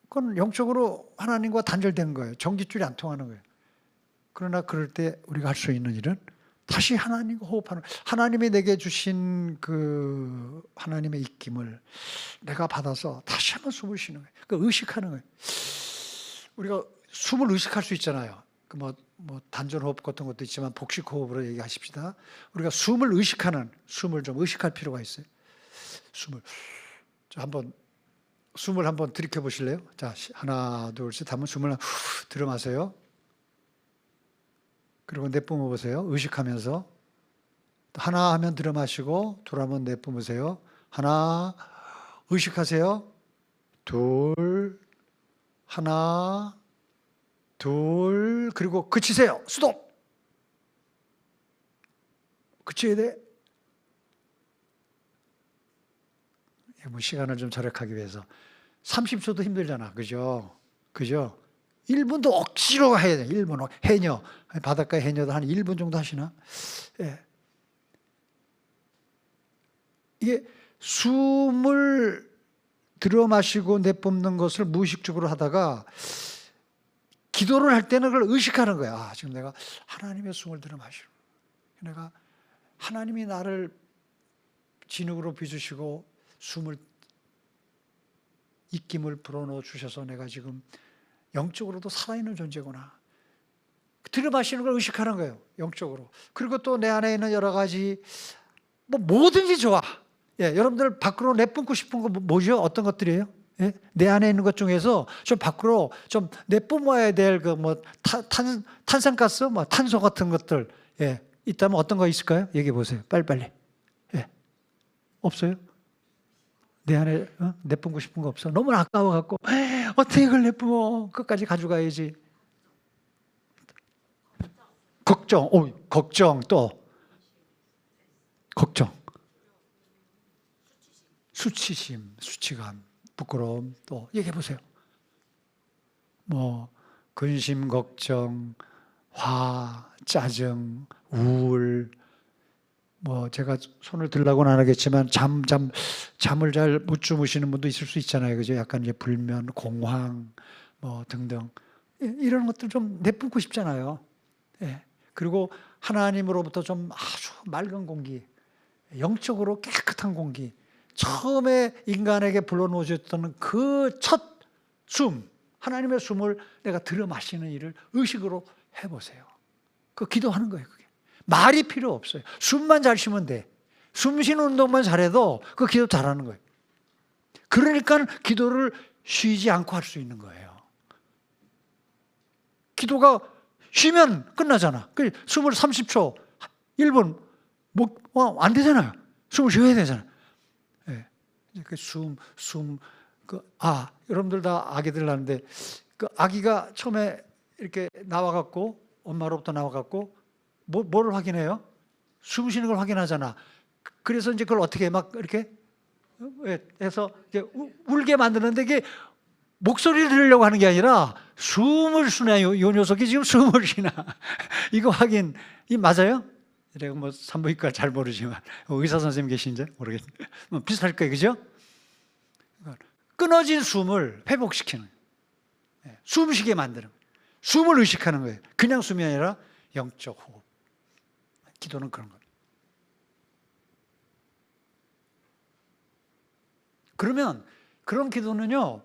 그건 영적으로 하나님과 단절된 거예요. 전깃줄이 안 통하는 거예요. 그러나 그럴 때 우리가 할 수 있는 일은 다시 하나님과 호흡하는, 하나님이 내게 주신 그 하나님의 입김을 내가 받아서 다시 한번 숨을 쉬는 거예요. 그 의식하는 거예요. 우리가 숨을 의식할 수 있잖아요. 그 뭐 단전 호흡 같은 것도 있지만 복식 호흡으로 얘기하십시다. 우리가 숨을 의식하는, 숨을 좀 의식할 필요가 있어요. 숨을 한번 들이켜 보실래요? 자, 하나, 둘, 셋 하면 숨을 들어 마세요. 그리고 내뿜어 보세요. 의식하면서. 하나 하면 들어 마시고 둘 하면 내뿜으세요. 하나 의식하세요. 둘, 하나, 둘, 그리고 그치세요. 스톱. 그쳐야 돼. 뭐 시간을 좀 절약하기 위해서 30초도 힘들잖아. 그죠? 1분도 억지로 해야 돼. 1분. 해녀. 바닷가 해녀도 한 1분 정도 하시나? 예. 이게 숨을 들어 마시고 내뿜는 것을 무의식적으로 하다가 기도를 할 때는 그걸 의식하는 거야. 지금 내가 하나님의 숨을 들어 마시고 내가 하나님이 나를 진흙으로 빚으시고 숨을 입김을 불어넣어 주셔서 내가 지금 영적으로도 살아있는 존재구나. 들이마시는 걸 의식하는 거예요. 영적으로. 그리고 또 내 안에 있는 여러 가지 뭐든지 좋아. 예, 여러분들 밖으로 내뿜고 싶은 거 뭐죠? 어떤 것들이에요? 예? 내 안에 있는 것 중에서 좀 밖으로 좀 내뿜어야 될 그 탄산가스, 탄소 같은 것들, 예, 있다면 어떤 거 있을까요? 얘기해 보세요. 빨리빨리. 예. 없어요? 내 안에 내뿜고 싶은 거 없어? 너무 아까워갖고 어떻게 이걸 내뿜어? 끝까지 가져가야지. 걱정, 걱정 또 걱정, 수치심, 수치감, 부끄러움 또 얘기해 보세요. 근심, 걱정, 화, 짜증, 우울. 제가 손을 들라고는 안 하겠지만 잠을 잘 못 주무시는 분도 있을 수 있잖아요, 그죠? 약간 이제 불면, 공황, 등등 이런 것들 좀 내뿜고 싶잖아요. 예. 그리고 하나님으로부터 좀 아주 맑은 공기, 영적으로 깨끗한 공기, 처음에 인간에게 불러놓으셨던 그 첫 숨, 하나님의 숨을 내가 들여 마시는 일을 의식으로 해보세요. 그 기도하는 거예요. 그게 말이 필요 없어요. 숨만 잘 쉬면 돼. 숨 쉬는 운동만 잘해도 그 기도 잘하는 거예요. 그러니까 기도를 쉬지 않고 할 수 있는 거예요. 기도가 쉬면 끝나잖아. 숨을 30초, 1분 안 되잖아요. 숨을 쉬어야 되잖아. 예. 여러분들 다 아기들 낳는데 그 아기가 처음에 이렇게 나와갖고 엄마로부터 나와갖고 뭐를 확인해요? 숨 쉬는 걸 확인하잖아. 그래서 이제 그걸 어떻게 막 이렇게 해서 이제 울게 만드는데 이게 목소리를 들으려고 하는 게 아니라 숨을 쉬나, 요 녀석이 지금 숨을 쉬나. 이거 확인, 이 맞아요? 내가 산부인과 잘 모르지만 의사 선생님 계신지 모르겠는데 비슷할 거예요, 그죠? 끊어진 숨을 회복시키는 거예요. 숨 쉬게 만드는 거예요. 숨을 의식하는 거예요. 그냥 숨이 아니라 영적 호흡. 기도는 그런 거예요. 그러면 그런 기도는요,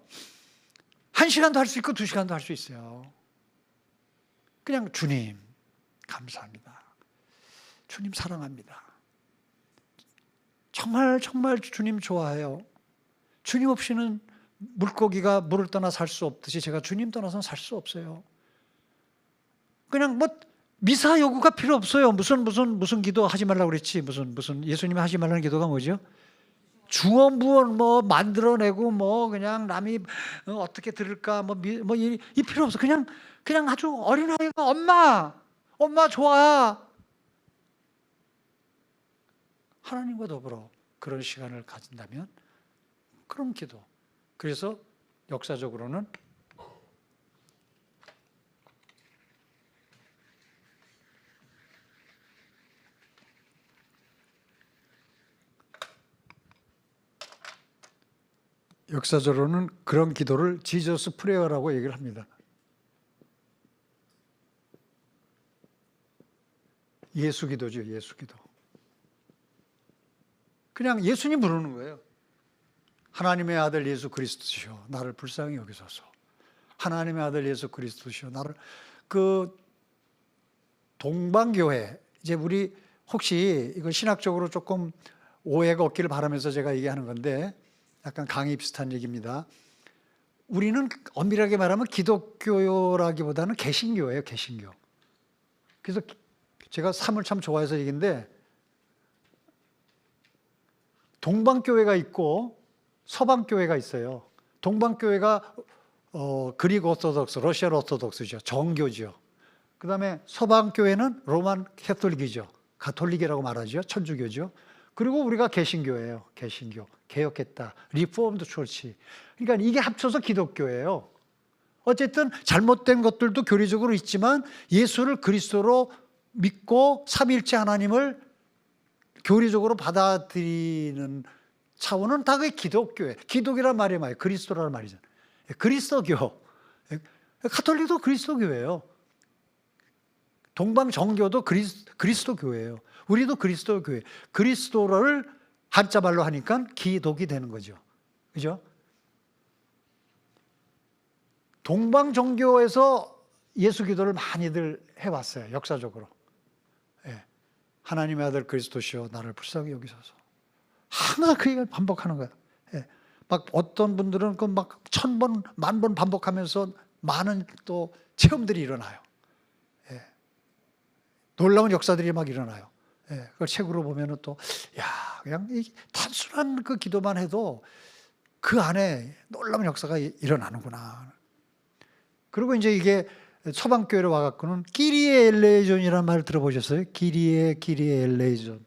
1시간도 할 수 있고 2시간도 할 수 있어요. 그냥 주님 감사합니다. 주님 사랑합니다. 정말 정말 주님 좋아해요. 주님 없이는 물고기가 물을 떠나 살 수 없듯이 제가 주님 떠나서는 살 수 없어요. 그냥 미사 요구가 필요 없어요. 무슨 기도 하지 말라고 그랬지. 무슨 예수님이 하지 말라는 기도가 뭐죠? 중언부언 만들어내고 그냥 남이 어떻게 들을까 이 필요 없어. 그냥 아주 어린아이가 엄마 좋아. 하나님과 더불어 그런 시간을 가진다면 그런 기도. 그래서 역사적으로는 그런 기도를 지저스 프레어라고 얘기를 합니다. 예수 기도죠, 예수 기도. 그냥 예수님 부르는 거예요. 하나님의 아들 예수 그리스도시여 나를 불쌍히 여기소서. 하나님의 아들 예수 그리스도시여 나를. 그 동방교회, 이제 우리 혹시 이거 신학적으로 조금 오해가 없기를 바라면서 제가 얘기하는 건데 약간 강의 비슷한 얘기입니다. 우리는 엄밀하게 말하면 기독교라기보다는 개신교예요, 개신교. 그래서 제가 삶을 참 좋아해서 얘기인데 동방교회가 있고 서방교회가 있어요. 동방교회가 그릭 오토독스, 러시아 오토독스죠. 정교죠. 그 다음에 서방교회는 로만 캐톨릭이죠. 가톨릭이라고 말하죠. 천주교죠. 그리고 우리가 개신교예요. 개신교. 개혁했다. 리포엄드 철치. 그러니까 이게 합쳐서 기독교예요. 어쨌든 잘못된 것들도 교리적으로 있지만 예수를 그리스도로 믿고 삼위일체 하나님을 교리적으로 받아들이는 차원은 다 그게 기독교예요. 기독이란 말이 뭐예요? 그리스도라는 말이잖아요. 그리스도교. 가톨릭도 그리스도교예요. 동방 정교도 그리스도교예요. 우리도 그리스도교회. 그리스도를 한자말로 하니까 기독이 되는 거죠. 그죠? 동방 종교에서 예수 기도를 많이들 해왔어요. 역사적으로. 예. 하나님의 아들 그리스도시여 나를 불쌍히 여기소서. 항상 그 얘기를 반복하는 거예요. 예. 막 어떤 분들은 그 막 1000번, 10,000번 반복하면서 많은 또 체험들이 일어나요. 예. 놀라운 역사들이 막 일어나요. 예. 그걸 책으로 보면은 또, 야, 그냥 이 단순한 그 기도만 해도 그 안에 놀라운 역사가 일어나는구나. 그리고 이제 이게 서방교회로 와갖고는 끼리에 엘레이존이라는 말 들어보셨어요? 끼리에 엘레이존.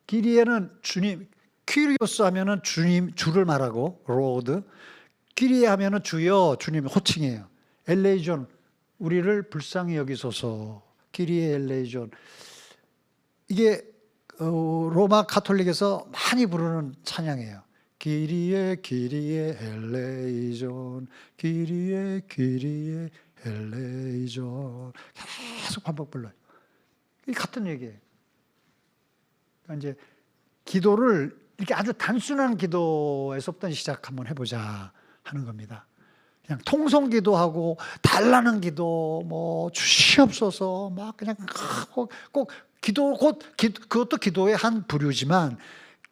끼리에는 주님, 퀴리오스 하면은 주님, 주를 말하고, 로드. 끼리에 하면은 주여, 주님 호칭이에요. 엘레이존, 우리를 불쌍히 여기소서. 끼리에 엘레이존. 이게 로마 가톨릭에서 많이 부르는 찬양이에요. 끼리에 엘레이존, 끼리에 엘레이존. 계속 반복 불러요. 이 같은 얘기예요. 그러니까 이제 기도를 이렇게 아주 단순한 기도에서부터 시작 한번 해보자 하는 겁니다. 그냥 통성 기도하고 달라는 기도, 뭐 주시옵소서, 막 그냥 꼭 기도 그것도 기도의 한 부류지만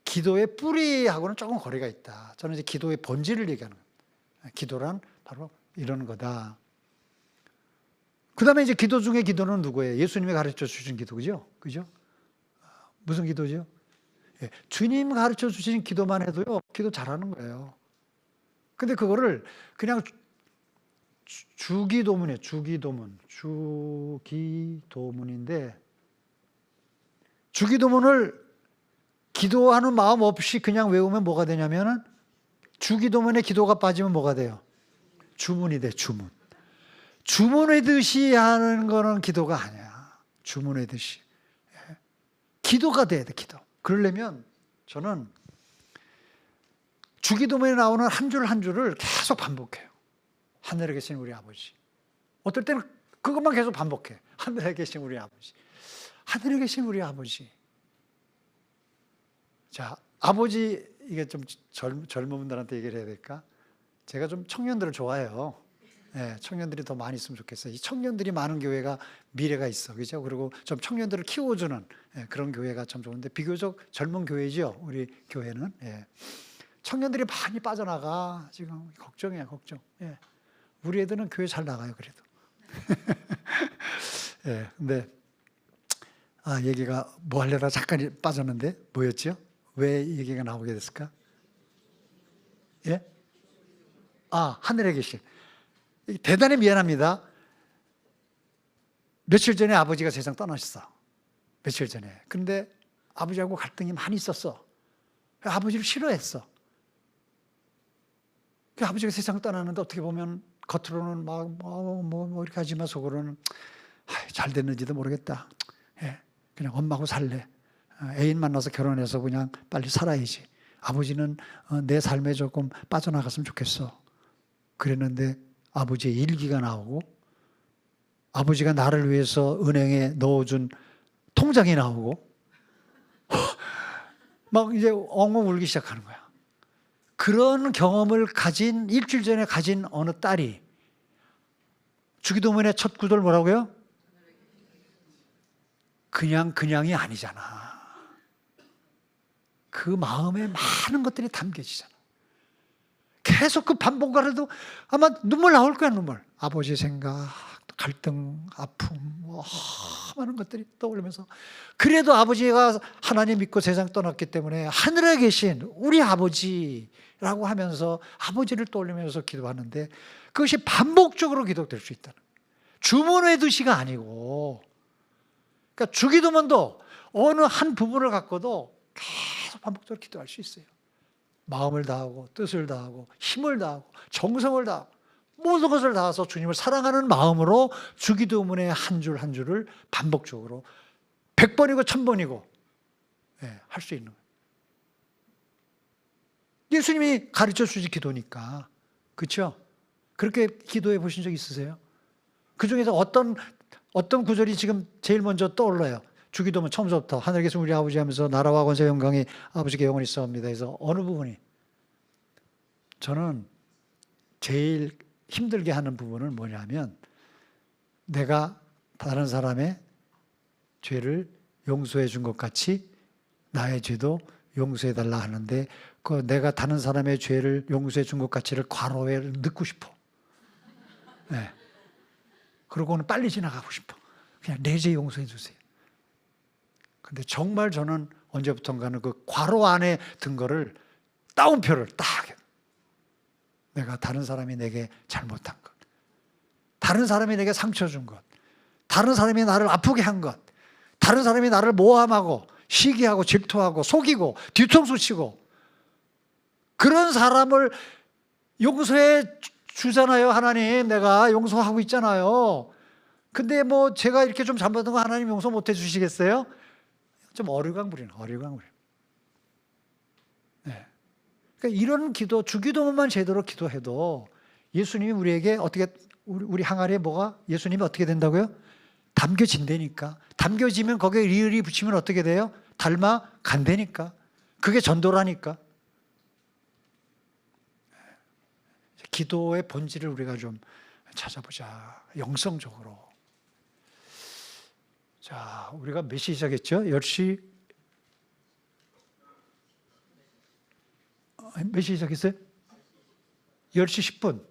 기도의 뿌리하고는 조금 거리가 있다. 저는 이제 기도의 본질을 얘기하는 거예요. 기도란 바로 이런 거다. 그다음에 이제 기도 중에 기도는 누구예요? 예수님이 가르쳐 주신 기도, 그죠? 무슨 기도죠? 예, 주님 가르쳐 주신 기도만 해도요, 기도 잘하는 거예요. 근데 그거를 그냥 주기도문이에요. 주기도문인데, 주기도문을 기도하는 마음 없이 그냥 외우면 뭐가 되냐면은, 주기도문에 기도가 빠지면 뭐가 돼요? 주문이 돼, 주문. 주문 외듯이 하는 거는 기도가 아니야. 주문 외듯이. 기도가 돼야 돼, 기도. 그러려면 저는 주기도문에 나오는 한 줄 한 줄을 계속 반복해요. 하늘에 계신 우리 아버지. 어떨 때는 그것만 계속 반복해. 하늘에 계신 우리 아버지. 하늘에 계신 우리 아버지. 자, 아버지, 이게 좀 젊은 분들한테 얘기를 해야 될까? 제가 좀 청년들을 좋아해요. 네, 청년들이 더 많이 있으면 좋겠어요. 이 청년들이 많은 교회가 미래가 있어, 그죠? 그리고 좀 청년들을 키워주는 그런 교회가 참 좋은데, 비교적 젊은 교회죠, 우리 교회는. 예. 청년들이 많이 빠져나가. 지금 걱정이야, 걱정. 예. 우리 애들은 교회 잘 나가요, 그래도. 예, 근데 얘기가 뭐 하려다 잠깐 빠졌는데 뭐였죠? 왜 얘기가 나오게 됐을까? 예? 하늘에 계신. 대단히 미안합니다. 며칠 전에 아버지가 세상 떠나셨어. 며칠 전에. 근데 아버지하고 갈등이 많이 있었어. 아버지를 싫어했어. 아버지가 세상 떠나는데 어떻게 보면 겉으로는 막 뭐 이렇게 하지만 속으로는 잘 됐는지도 모르겠다. 예, 그냥 엄마하고 살래. 애인 만나서 결혼해서 그냥 빨리 살아야지. 아버지는 내 삶에 조금 빠져나갔으면 좋겠어. 그랬는데 아버지의 일기가 나오고 아버지가 나를 위해서 은행에 넣어준 통장이 나오고 막 이제 엉엉 울기 시작하는 거야. 그런 경험을 가진 일주일 전에 가진 어느 딸이 주기도문의 첫 구절 뭐라고요? 그냥이 아니잖아. 그 마음에 많은 것들이 담겨지잖아. 계속 그 반복을 해도 아마 눈물 나올 거야, 눈물. 아버지 생각, 갈등, 아픔, 많은 것들이 떠오르면서 그래도 아버지가 하나님 믿고 세상 떠났기 때문에 하늘에 계신 우리 아버지라고 하면서 아버지를 떠올리면서 기도하는데 그것이 반복적으로 기도될 수 있다는 거예요. 주문 외두시가 아니고, 그러니까 주기도문도 어느 한 부분을 갖고도 계속 반복적으로 기도할 수 있어요. 마음을 다하고 뜻을 다하고 힘을 다하고 정성을 다하고 모든 것을 다해서 주님을 사랑하는 마음으로 주기도문의 한 줄 한 줄을 반복적으로 100번이고 1000번이고 할 수 있는 거예요. 예수님이 가르쳐 주신 기도니까. 그렇죠? 그렇게 기도해 보신 적 있으세요? 그 중에서 어떤 구절이 지금 제일 먼저 떠올라요? 주기도문 처음부터 하늘에 계신 우리 아버지 하면서 나라와 권세 영광이 아버지께 영원히 있사옵니다. 그래서 어느 부분이 저는 제일 힘들게 하는 부분은 뭐냐면 내가 다른 사람의 죄를 용서해 준 것 같이 나의 죄도 용서해 달라 하는데 그 내가 다른 사람의 죄를 용서해 준 것 같이를 괄호에 넣고 싶어. 네. 그러고는 빨리 지나가고 싶어. 그냥 내 죄 용서해 주세요. 근데 정말 저는 언제부턴가는 그 괄호 안에 든 거를 따옴표를 딱 해요. 내가 다른 사람이 내게 잘못한 것, 다른 사람이 내게 상처 준 것, 다른 사람이 나를 아프게 한 것, 다른 사람이 나를 모함하고 시기하고 질투하고 속이고 뒤통수 치고 그런 사람을 용서해 주잖아요. 하나님, 내가 용서하고 있잖아요. 근데 뭐 제가 이렇게 좀 잘못한 거 하나님 용서 못 해주시겠어요? 좀 어리광부리는 어리광부리. 네. 그러니까 이런 기도, 주기도문만 제대로 기도해도 예수님이 우리에게 어떻게 우리 항아리에 뭐가 예수님이 어떻게 된다고요? 담겨진다니까. 담겨지면 거기에 리을이 붙이면 어떻게 돼요? 닮아 간다니까. 그게 전도라니까. 기도의 본질을 우리가 좀 찾아보자. 영성적으로. 자, 우리가 몇 시 시작했죠? 10시. 몇 시 시작했어요? 10시 10분.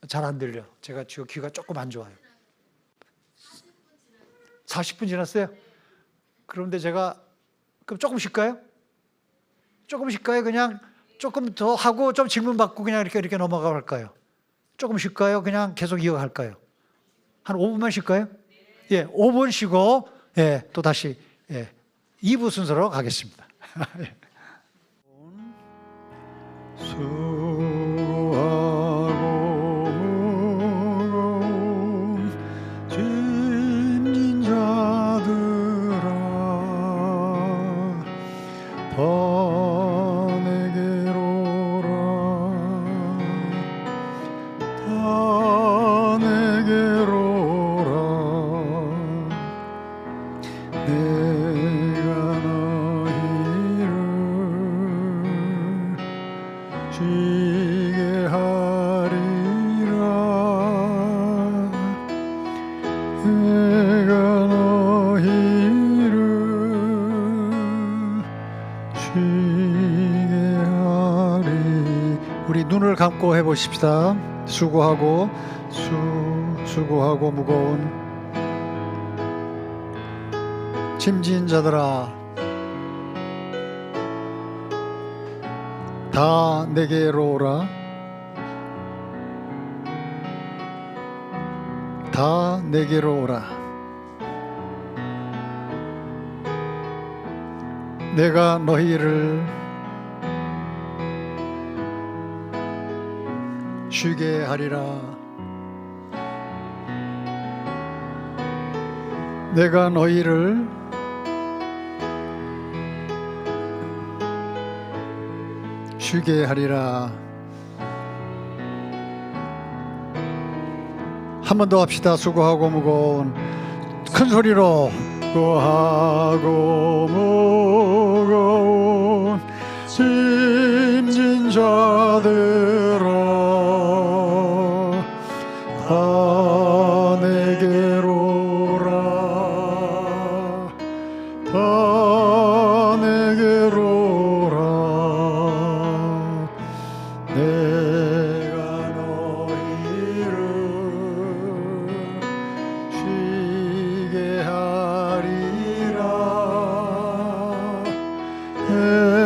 잘 안 들려. 제가 지금 귀가 조금 안 좋아요. 40분 지났어요? 그런데 제가 그럼 조금 쉴까요? 조금 쉴까요? 그냥 조금 더 하고 좀 질문 받고 그냥 이렇게 넘어가 갈까요? 조금 쉴까요? 그냥 계속 이어갈까요? 한 5분만 쉴까요? 예, 5분 쉬고 예, 또 다시 2부 순서로 가겠습니다. 우리 눈을 감고 해보십시다. 수고하고 수고하고 무거운 짐진 자들아, 다 내게로 오라. 다 내게로 오라. 내가 너희를 쉬게 하리라. 내가 너희를 쉬게 하리라. 한 번 더 합시다. 수고하고 무거운, 큰 소리로 수고하고 무거운 짐진 자들아, 다 내게로 오라. 다 내게로 오라. 내가 너희를 쉬게 하리라.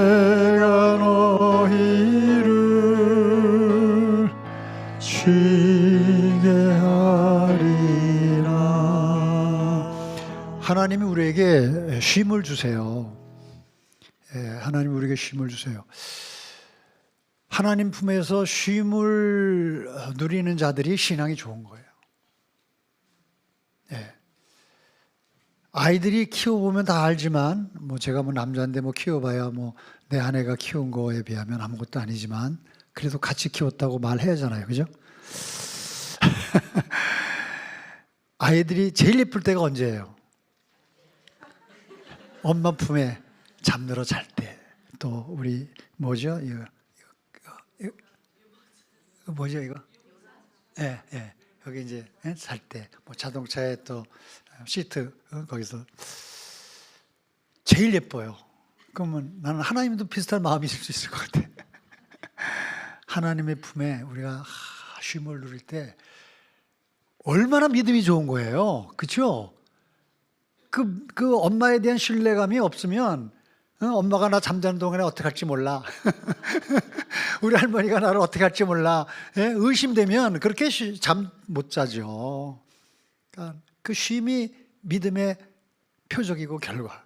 내가 너희를 쉬게 하리라. 하나님이 우리에게 쉼을 주세요. 하나님 우리에게 쉼을 주세요. 하나님 품에서 쉼을 누리는 자들이 신앙이 좋은 거예요. 아이들이 키워보면 다 알지만, 뭐 제가 뭐 남자인데 뭐 키워봐야 뭐 내 아내가 키운 거에 비하면 아무것도 아니지만 그래도 같이 키웠다고 말해야 하잖아요, 그죠? 아이들이 제일 예쁠 때가 언제예요? 엄마 품에 잠들어 잘 때. 또 우리 뭐죠? 이거 뭐죠 이거? 예, 예. 여기 이제 살 때, 뭐 자동차에 또 시트 거기서 제일 예뻐요. 그러면 나는 하나님도 비슷한 마음이 있을 수 있을 것 같아. 하나님의 품에 우리가 쉼을 누릴 때 얼마나 믿음이 좋은 거예요. 그렇죠? 그 엄마에 대한 신뢰감이 없으면 엄마가 나 잠자는 동안에 어떻게 할지 몰라. 우리 할머니가 나를 어떻게 할지 몰라. 의심되면 그렇게 잠 못 자죠. 그러니까 그 쉼이 믿음의 표적이고 결과.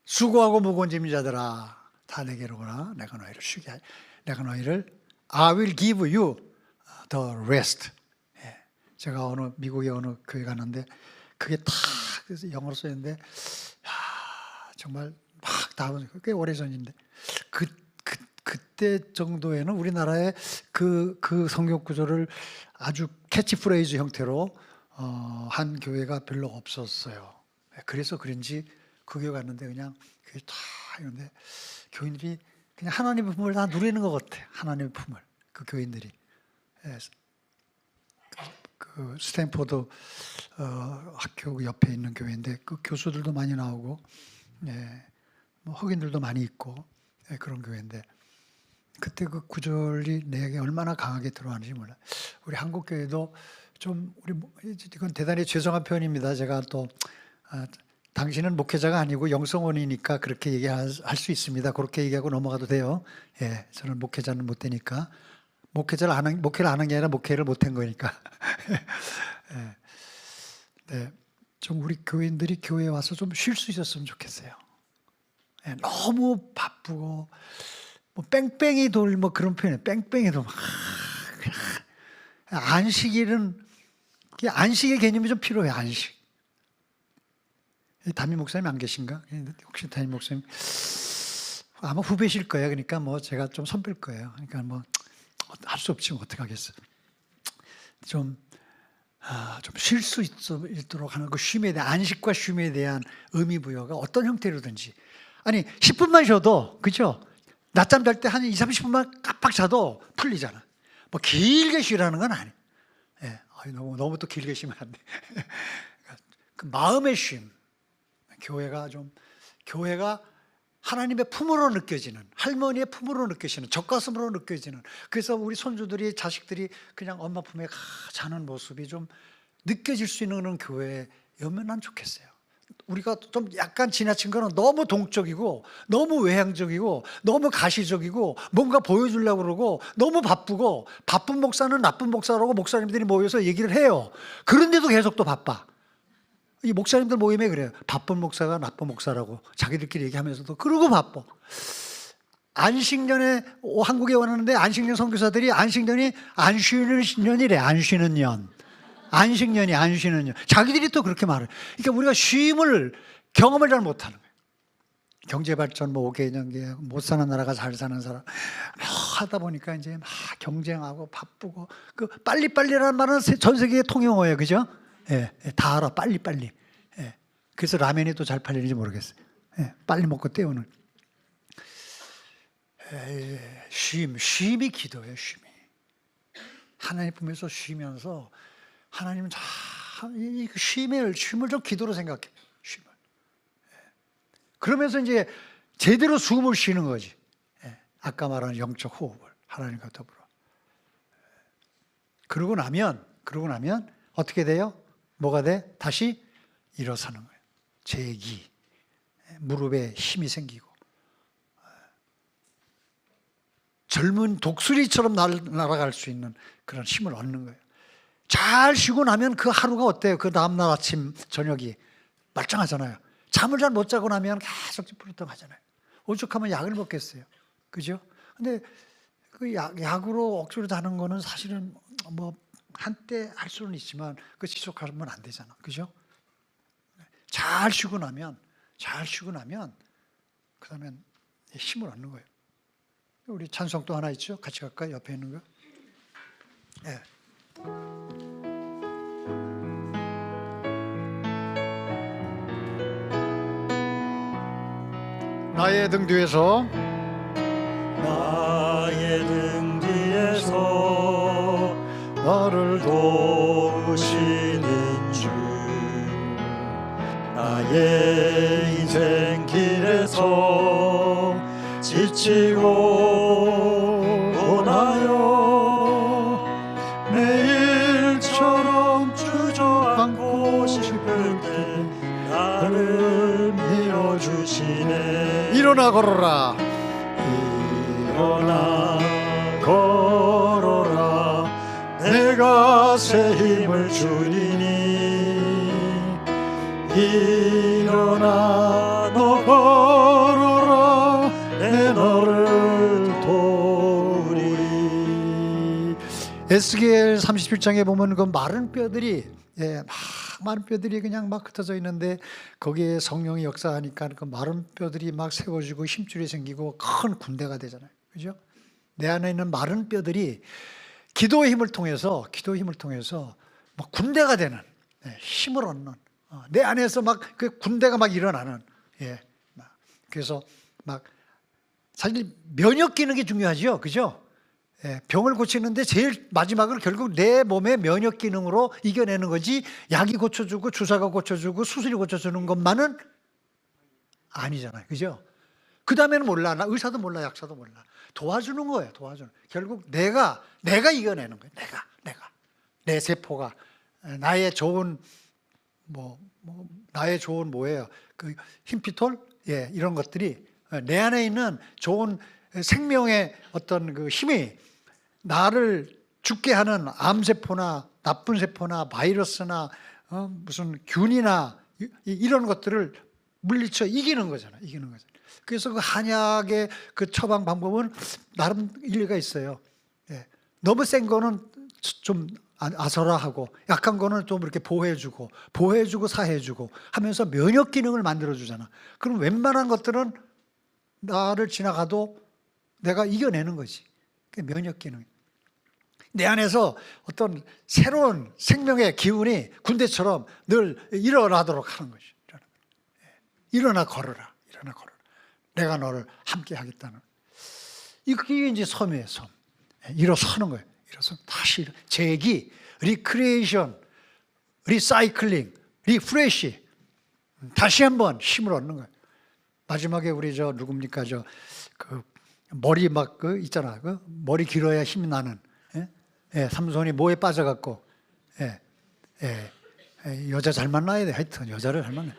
수고하고 무거운 짐 자들아 다 내게로 오라. 내가 너희를 쉬게 할. 내가 너희를 I will give you the rest. 제가 미국의 어느 교회 갔는데 그게 다 그래서 영어로 써 있는데 정말 막 다 꽤 오래 전인데 그때 정도에는 우리나라에 그 성경 구절을 아주 캐치프레이즈 형태로 한 교회가 별로 없었어요. 그래서 그런지 그 교회 갔는데 그냥 그게 다 이런데 교인들이 그냥 하나님의 품을 다 누리는 것 같아. 하나님의 품을 그 교인들이. 그 스탠포드 학교 옆에 있는 교회인데 그 교수들도 많이 나오고, 뭐 흑인들도 많이 있고 그런 교회인데 그때 그 구절이 내게 얼마나 강하게 들어왔는지 몰라. 우리 한국 교회도 좀 이건 대단히 죄송한 표현입니다. 제가 또 당신은 목회자가 아니고 영성원이니까 그렇게 얘기할 수 있습니다. 그렇게 얘기하고 넘어가도 돼요. 저는 목회자는 못 되니까. 목회를 안 한 게 아니라 목회를 못한 거니까. 좀 우리 교인들이 교회에 와서 좀 쉴 수 있었으면 좋겠어요. 너무 바쁘고 뭐 뺑뺑이 돌 뭐 그런 표현이에요. 뺑뺑이 돌. 안식의 개념이 좀 필요해. 안식. 담임 목사님 안 계신가? 혹시 담임 목사님 아마 후배실 거예요. 그러니까 뭐 제가 좀 선배일 거예요. 그러니까 뭐 할 수 없지 뭐 어떻게 하겠어. 좀 쉴 수 있도록 하는 그 쉼에 대한 안식과 쉼에 대한 의미 부여가 어떤 형태로든지 아니 10분만 쉬어도 그죠? 낮잠 잘 때 한 20, 30분만 깜빡 자도 풀리잖아. 뭐 길게 쉬라는 건 아니에요. 너무 또 길게 쉬면 안 돼. 그 마음의 쉼. 교회가 하나님의 품으로 느껴지는, 할머니의 품으로 느껴지는, 젖가슴으로 느껴지는, 그래서 우리 손주들이 자식들이 그냥 엄마 품에 자는 모습이 좀 느껴질 수 있는 그런 교회였으면 난 좋겠어요. 우리가 좀 약간 지나친 거는 너무 동적이고 너무 외향적이고 너무 가시적이고 뭔가 보여주려고 그러고 너무 바쁘고, 바쁜 목사는 나쁜 목사라고 목사님들이 모여서 얘기를 해요. 그런데도 계속 또 바빠. 이 목사님들 모임에 그래요. 바쁜 목사가 나쁜 목사라고 자기들끼리 얘기하면서도 그러고 바빠. 안식년에 한국에 왔는데 안식년 선교사들이 안식년이 안 쉬는 년이래. 안 쉬는 년. 안식년이 안 쉬는 년. 자기들이 또 그렇게 말해요. 그러니까 우리가 쉼을 경험을 잘 못하는 거예요. 경제발전 뭐 5개년 못 사는 나라가 잘 사는 사람 하다 보니까 이제 막 경쟁하고 바쁘고 그 빨리빨리라는 말은 전 세계의 통용어예요. 그죠? 다 알아. 빨리빨리. 그래서 라면이 또 잘 팔리는지 모르겠어요. 빨리 먹고 때우는. 쉼이 기도예요. 쉼이. 하나님 품에서 쉬면서 하나님은 이 쉼을 좀 기도로 생각해. 쉼을. 그러면서 이제 제대로 숨을 쉬는 거지. 아까 말한 영적 호흡을 하나님과 더불어. 그러고 나면 어떻게 돼요? 뭐가 돼? 다시 일어서는 거예요. 재기. 무릎에 힘이 생기고. 젊은 독수리처럼 날아갈 수 있는 그런 힘을 얻는 거예요. 잘 쉬고 나면 그 하루가 어때요? 그 다음날 아침 저녁이 말짱하잖아요. 잠을 잘 못 자고 나면 계속 찌뿌르떡하잖아요. 오죽하면 약을 먹겠어요. 그죠? 근데 그 약으로 억지로 자는 거는 사실은 뭐 한때 할 수는 있지만 그 지속하면 안 되잖아. 그죠? 잘 쉬고 나면 그다음에 힘을 얻는 거예요. 우리 찬송 또 하나 있죠? 같이 갈까요? 옆에 있는 거. 나의 등 뒤에서 나의 등 뒤에서 나를 도우시는 주 나의 인생 길에서 지치고 고나요 매일처럼 주저앉고 싶을 때 나를 밀어주시네 일어나 걸어라 일어나 걸어라 내가 새 힘을 주리니 일어나 너 걸어라 내 너를 도우리. 에스겔 37장에 보면 그 마른 뼈들이 막 마른 뼈들이 그냥 막 흩어져 있는데 거기에 성령이 역사하니까 그 마른 뼈들이 막 세워지고 힘줄이 생기고 큰 군대가 되잖아요. 그죠? 내 안에 있는 마른 뼈들이 기도의 힘을 통해서 막 군대가 되는 힘을 얻는 내 안에서 막 그 군대가 막 일어나는 그래서 막 사실 면역 기능이 중요하죠. 그죠? 병을 고치는데 제일 마지막으로 결국 내 몸의 면역 기능으로 이겨내는 거지 약이 고쳐주고 주사가 고쳐주고 수술이 고쳐주는 것만은 아니잖아요. 그죠? 그 다음에는 몰라. 나 의사도 몰라. 약사도 몰라. 도와주는 거예요. 도와주는. 결국 내가 이겨내는 거예요. 내가. 내 세포가 나의 좋은 나의 좋은 뭐예요? 그 힘피톨? 이런 것들이 내 안에 있는 좋은 생명의 어떤 그 힘이 나를 죽게 하는 암세포나 나쁜 세포나 바이러스나 무슨 균이나 이런 것들을 물리쳐 이기는 거잖아요. 그래서 그 한약의 그 처방 방법은 나름 일리가 있어요. 너무 센 거는 좀 아서라하고 약한 거는 좀 이렇게 보호해주고 사해주고 하면서 면역 기능을 만들어주잖아. 그럼 웬만한 것들은 나를 지나가도 내가 이겨내는 거지. 그게 면역 기능. 내 안에서 어떤 새로운 생명의 기운이 군대처럼 늘 일어나도록 하는 것이. 일어나 걸어라. 내가 너를 함께 하겠다는. 이게 이제 섬이에요, 섬. 일어서는 거예요. 일어서 다시 재기, 리크리에이션, 리사이클링, 리프레시. 다시 한번 힘을 얻는 거예요. 마지막에 우리 누굽니까? 그 머리 막 그 있잖아. 그 머리 길어야 힘이 나는. 삼손이 뭐에 빠져갖고 여자 잘 만나야 돼. 하여튼 여자를 잘 만나.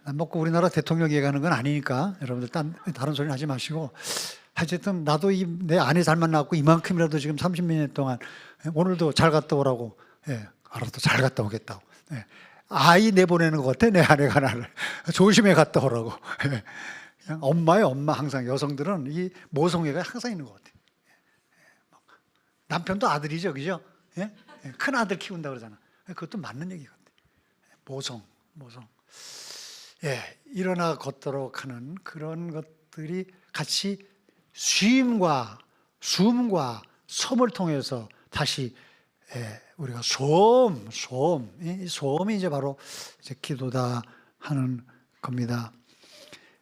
안 먹고 우리나라 대통령 얘기하는 건 아니니까 여러분들 다른 소리 하지 마시고 하여튼 나도 내 아내 잘 만나고 이만큼이라도 지금 30몇 년 동안 오늘도 잘 갔다 오라고 알아서 잘 갔다 오겠다고 아이 내보내는 것 같아. 내 아내가 나를 조심해 갔다 오라고. 그냥 엄마예요. 엄마. 항상 여성들은 이 모성애가 항상 있는 것 같아. 남편도 아들이죠. 그죠? 큰 아들 키운다 그러잖아. 그것도 맞는 얘기 같아. 모성. 일어나 걷도록 하는 그런 것들이 같이 쉼과 숨과 섬을 통해서 다시 우리가 소음이 이제 바로 이제 기도다 하는 겁니다.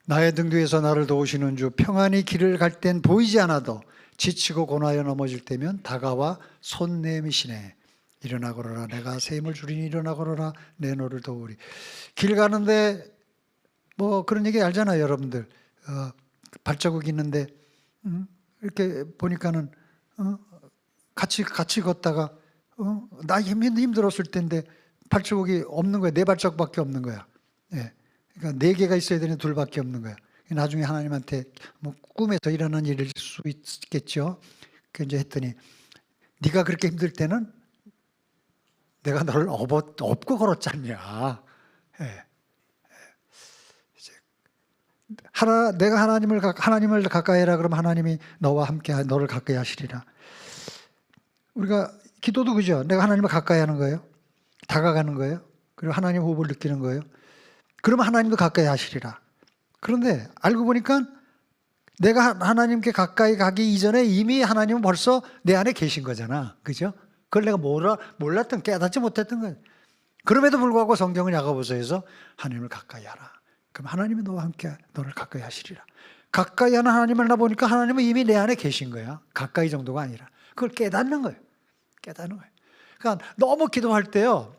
나의 등 뒤에서 나를 도우시는 주 평안히 길을 갈 땐 보이지 않아도 지치고 고나여 넘어질 때면 다가와 손 내미시네. 일어나 걸어라. 내가 새 힘을 주리니 일어나 걸어라. 내 너를 도우리. 길 가는데 뭐 그런 얘기 알잖아요, 여러분들. 발자국 있는데 이렇게 보니까는 같이 걷다가 나 힘들었을 텐데 발자국이 없는 거야. 네 발자국밖에 없는 거야. 그러니까 네 개가 있어야 되는 둘밖에 없는 거야. 나중에 하나님한테 뭐 꿈에서 일어난 일일 수 있겠죠. 그 이제 했더니 네가 그렇게 힘들 때는 내가 너를 업고 걸었잖냐. 내가 하나님을 가까이 해라 그러면 하나님이 너와 함께 너를 가까이 하시리라. 우리가 기도도 그죠. 내가 하나님을 가까이 하는 거예요. 다가가는 거예요. 그리고 하나님 호흡을 느끼는 거예요. 그러면 하나님도 가까이 하시리라. 그런데 알고 보니까 내가 하나님께 가까이 가기 이전에 이미 하나님은 벌써 내 안에 계신 거잖아. 그죠? 그걸 내가 몰랐던, 깨닫지 못했던 거예요. 그럼에도 불구하고 성경은 야고보서에서 하나님을 가까이 하라. 그럼 하나님이 너와 함께 너를 가까이 하시리라. 가까이 하는 하나님을 만나보니까 하나님은 이미 내 안에 계신 거야. 가까이 정도가 아니라. 그걸 깨닫는 거예요. 깨닫는 거예요. 그러니까 너무 기도할 때요.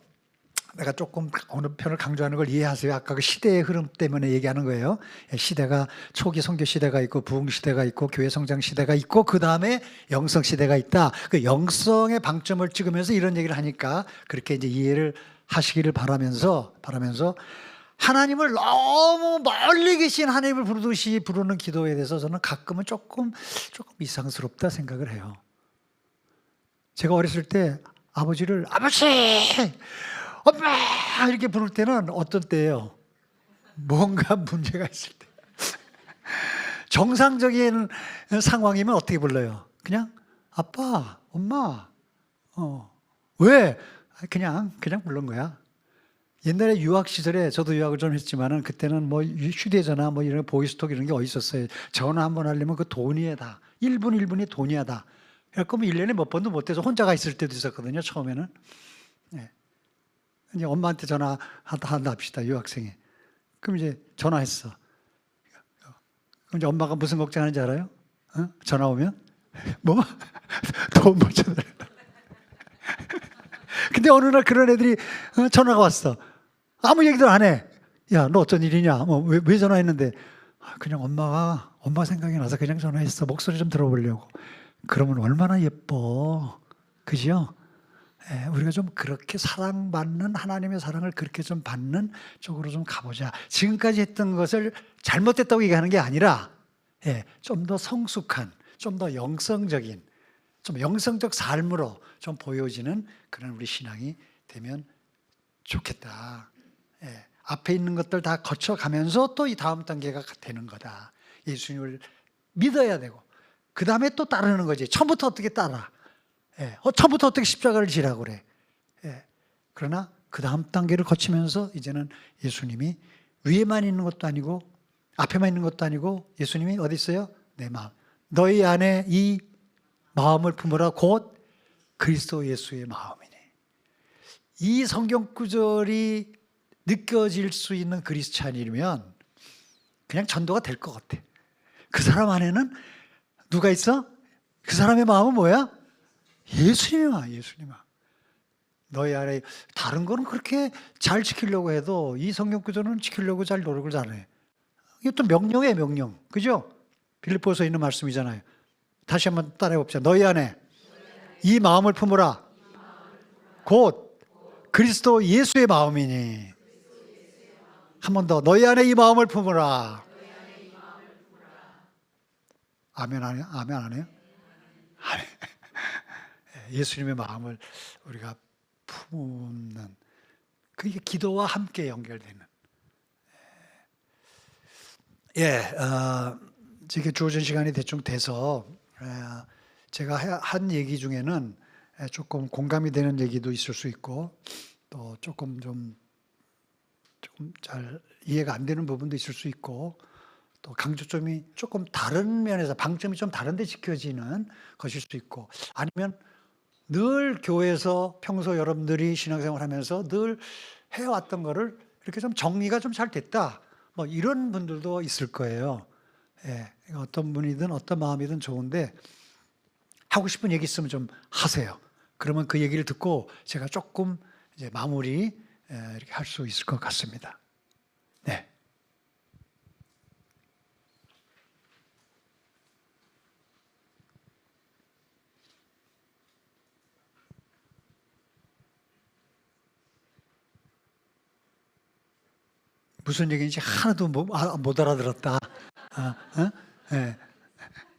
내가 조금 어느 편을 강조하는 걸 이해하세요. 아까 그 시대의 흐름 때문에 얘기하는 거예요. 시대가 초기 선교 시대가 있고 부흥 시대가 있고 교회 성장 시대가 있고 그 다음에 영성 시대가 있다. 그 영성의 방점을 찍으면서 이런 얘기를 하니까 그렇게 이제 이해를 하시기를 바라면서 하나님을 너무 멀리 계신 하나님을 부르듯이 부르는 기도에 대해서 저는 가끔은 조금 이상스럽다 생각을 해요. 제가 어렸을 때 아버지를 아버지! 엄마! 이렇게 부를 때는 어떤 때예요? 뭔가 문제가 있을 때. 정상적인 상황이면 어떻게 불러요? 그냥 아빠, 엄마. 왜? 그냥 부른 거야. 옛날에 유학 시절에 저도 유학을 좀 했지만은 그때는 뭐 휴대전화 뭐 이런 보이스톡 이런 게 어디 있었어요. 전화 한번 하려면 그 돈이야 다. 1분이 돈이야 다. 그래서 1년에 몇 번도 못 해서 혼자가 있을 때도 있었거든요. 처음에는. 네. 이제 엄마한테 전화한다 합시다. 유학생이. 그럼 이제 전화했어. 그럼 이제 엄마가 무슨 걱정하는지 알아요? 전화 오면? 뭐? 돈 못 전화. 근데 어느 날 그런 애들이 전화가 왔어. 아무 얘기도 안 해. 야, 너 어쩐 일이냐? 왜 전화했는데? 그냥 엄마 생각이 나서 그냥 전화했어. 목소리 좀 들어보려고. 그러면 얼마나 예뻐. 그죠? 우리가 좀 그렇게 사랑받는 하나님의 사랑을 그렇게 좀 받는 쪽으로 좀 가보자. 지금까지 했던 것을 잘못됐다고 얘기하는 게 아니라 좀 더 성숙한, 좀 더 영성적인, 좀 영성적 삶으로 좀 보여지는 그런 우리 신앙이 되면 좋겠다. 앞에 있는 것들 다 거쳐가면서 또 이 다음 단계가 되는 거다. 예수님을 믿어야 되고 그 다음에 또 따르는 거지. 처음부터 어떻게 따라? 처음부터 어떻게 십자가를 지라고 그래. 그러나 그 다음 단계를 거치면서 이제는 예수님이 위에만 있는 것도 아니고 앞에만 있는 것도 아니고 예수님이 어디 있어요? 내 마음. 너희 안에 이 마음을 품으라 곧 그리스도 예수의 마음이니. 이 성경 구절이 느껴질 수 있는 그리스찬이면 그냥 전도가 될 것 같아. 그 사람 안에는 누가 있어? 그 사람의 마음은 뭐야? 예수님의 마음, 예수님의 마음. 너희 안에 다른 거는 그렇게 잘 지키려고 해도 이 성경 구절은 지키려고 잘 노력을 잘해. 이게 또 명령이에요, 명령. 그죠? 빌립보서에 있는 말씀이잖아요. 다시 한번 따라해 봅시다. 너희 안에 이 마음을 품으라. 곧 그리스도 예수의 마음이니. 한 번 더. 너희 안에 이 마음을 품으라. 아멘 안 해요? 아멘 안 해요? 아멘. 예수님의 마음을 우리가 품는 그게 기도와 함께 연결되는. 이게 주어진 시간이 대충 돼서 제가 한 얘기 중에는 조금 공감이 되는 얘기도 있을 수 있고 또 조금 잘 이해가 안 되는 부분도 있을 수 있고 또 강조점이 조금 다른 면에서 방점이 좀 다른데 지켜지는 것일 수도 있고 아니면 늘 교회에서 평소 여러분들이 신앙생활 하면서 늘 해왔던 거를 이렇게 좀 정리가 좀 잘 됐다. 뭐 이런 분들도 있을 거예요. 어떤 분이든 어떤 마음이든 좋은데 하고 싶은 얘기 있으면 좀 하세요. 그러면 그 얘기를 듣고 제가 조금 이제 마무리 이렇게 할 수 있을 것 같습니다. 네. 무슨 얘기인지 하나도 못 알아들었다.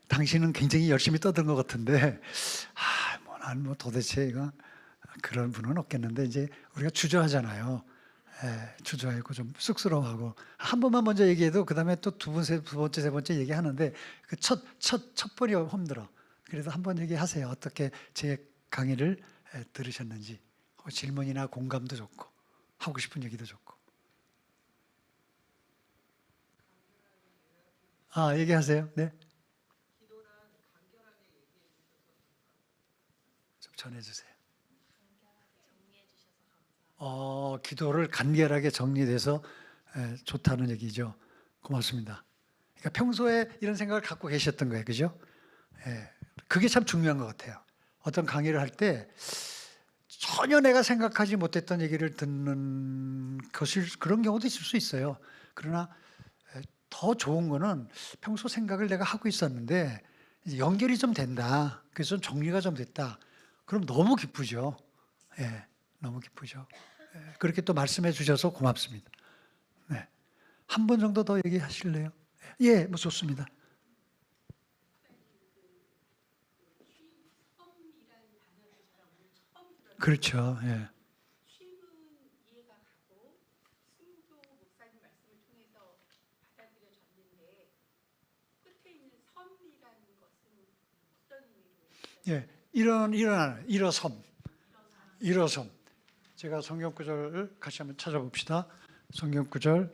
당신은 굉장히 열심히 떠든 것 같은데, 난 도대체 이거 그런 분은 없겠는데 이제 우리가 주저하잖아요. 주저하고 좀 쑥스러워하고 한 번만 먼저 얘기해도 그 다음에 또 두 번째, 세 번째 얘기하는데 그 첫 번이 힘들어. 그래서 한 번 얘기하세요. 어떻게 제 강의를 들으셨는지 질문이나 공감도 좋고 하고 싶은 얘기도 좋고. 얘기하세요. 네. 좀 전해주세요. 기도를 간결하게 정리돼서 좋다는 얘기죠. 고맙습니다. 그러니까 평소에 이런 생각을 갖고 계셨던 거예요, 그죠? 예, 그게 참 중요한 것 같아요. 어떤 강의를 할 때 전혀 내가 생각하지 못했던 얘기를 듣는 것일 그런 경우도 있을 수 있어요. 그러나 더 좋은 거는 평소 생각을 내가 하고 있었는데 이제 연결이 좀 된다. 그래서 좀 정리가 좀 됐다. 그럼 너무 기쁘죠. 예, 너무 기쁘죠. 예, 그렇게 또 말씀해 주셔서 고맙습니다. 네. 한 분 정도 더 얘기하실래요? 예, 뭐 좋습니다. 그렇죠. 예. 쉼은 이해가 가고 승도 목사님 말씀을 통해서 받아들여졌는데 끝에 있는 섬이라는 것은 어떤 의미로? 예, 일어섬. 제가 성경 구절을 같이 한번 찾아봅시다. 성경 구절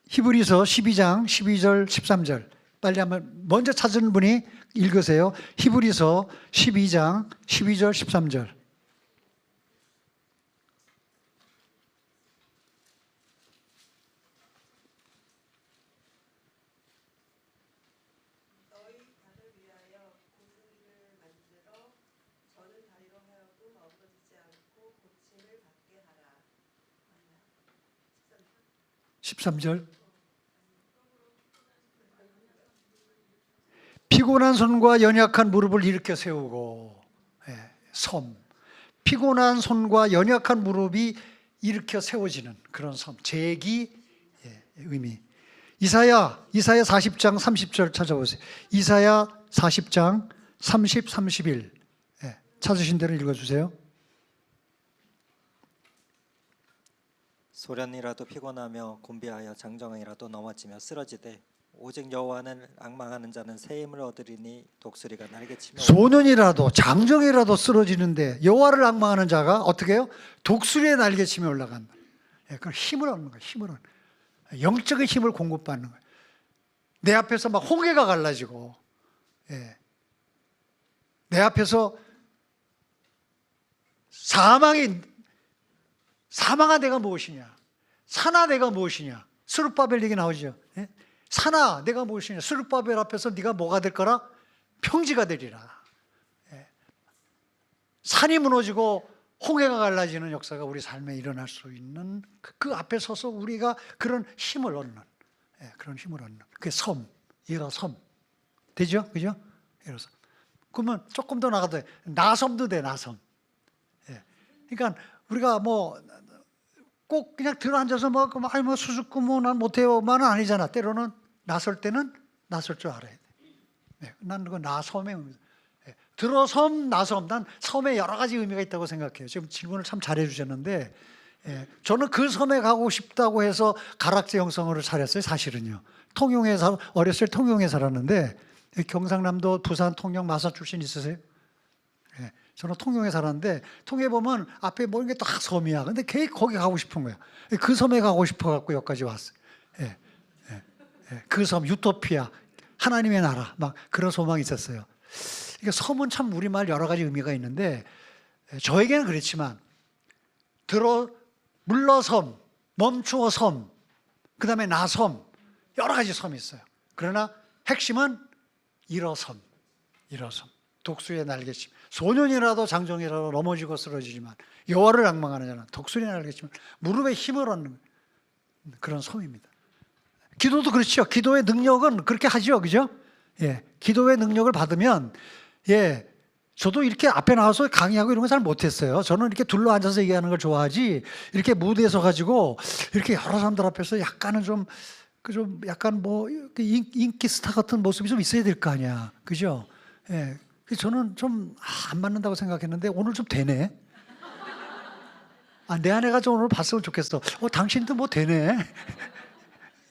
히브리서 12장 12절 13절 빨리 한번 먼저 찾은 분이 읽으세요. 히브리서 12장 12절 13절. 너희 발을 위하여 고슬을 만들어 저는 다리로 하여금 어그러지지 않고 고침을 받게 하라. 13절. 피곤한 손과 연약한 무릎을 일으켜 세우고, 예, 섬. 피곤한 손과 연약한 무릎이 일으켜 세워지는 그런 섬. 제기, 예, 의미. 이사야 40장 30절 찾아보세요. 이사야 40장 30, 31. 예, 찾으신 대로 읽어주세요. 소련이라도 피곤하며 곤비하여 장정이라도 넘어지며 쓰러지되 오직 여호와는 앙망하는 자는 새 힘을 얻으리니 독수리가 날개치며 소년이라도 장정이라도 쓰러지는데 여호와를 앙망하는 자가 어떻게 해요? 독수리의 날개치며 올라간다. 예, 그걸 힘을 얻는 거예요. 힘을 얻는 거예요. 영적인 힘을 공급받는 거예요. 내 앞에서 막 홍해가 갈라지고, 예, 내 앞에서 사망한 내가 무엇이냐, 사나 내가 무엇이냐. 스룹바벨 얘기 나오죠. 예? 사나 내가 무엇이냐. 스룹바벨 앞에서 네가 뭐가 될 거라? 평지가 되리라. 예. 산이 무너지고 홍해가 갈라지는 역사가 우리 삶에 일어날 수 있는 그 앞에 서서 우리가 그런 힘을 얻는, 예, 그런 힘을 얻는 그게 섬, 일어섬 되죠, 그죠? 일어섬. 그러면 조금 더 나가도 돼. 나섬도 돼, 나섬. 예. 그러니까 우리가 뭐 꼭 그냥 들어앉아서 뭐 수줍고 뭐 난 못해요만은 아니잖아. 때로는 나설 때는 나설 줄 알아야 돼. 네, 난 그거 나섬의 의미. 네, 들어섬, 나섬. 난 섬에 여러 가지 의미가 있다고 생각해요. 지금 질문을 참 잘해 주셨는데, 예, 저는 그 섬에 가고 싶다고 해서 가락지 형성을 차렸어요. 사실은요. 어렸을 때 통영에 살았는데, 경상남도, 부산, 통영, 마산 출신 있으세요? 예, 저는 통영에 살았는데 통영에 보면 앞에 모든 게 다 섬이야. 근데 거기 가고 싶은 거야. 그 섬에 가고 싶어 갖고 여기까지 왔어요. 예, 예, 예. 그 섬 유토피아, 하나님의 나라, 막 그런 소망이 있었어요. 그러니까 섬은 참 우리말 여러 가지 의미가 있는데 저에게는 그렇지만 물러섬, 멈추어 섬, 그 다음에 나섬, 여러 가지 섬이 있어요. 그러나 핵심은 일어섬. 독수리의 날개침. 소년이라도 장정이라도 넘어지고 쓰러지지만 여호와를 앙망하는 자는 독수리의 날개치면 무릎에 힘을 얻는 그런 섬입니다. 기도도 그렇죠. 기도의 능력은 그렇게 하죠, 그죠? 예, 기도의 능력을 받으면, 예, 저도 이렇게 앞에 나와서 강의하고 이런 거 잘 못했어요. 저는 이렇게 둘러 앉아서 얘기하는 걸 좋아하지, 이렇게 무대에 서 가지고 이렇게 여러 사람들 앞에서 약간은 좀 약간 뭐 인기 스타 같은 모습이 좀 있어야 될 거 아니야, 그죠? 예. 저는 좀 안 맞는다고 생각했는데 오늘 좀 되네. 내 아내가 좀 오늘 봤으면 좋겠어. 당신도 뭐 되네.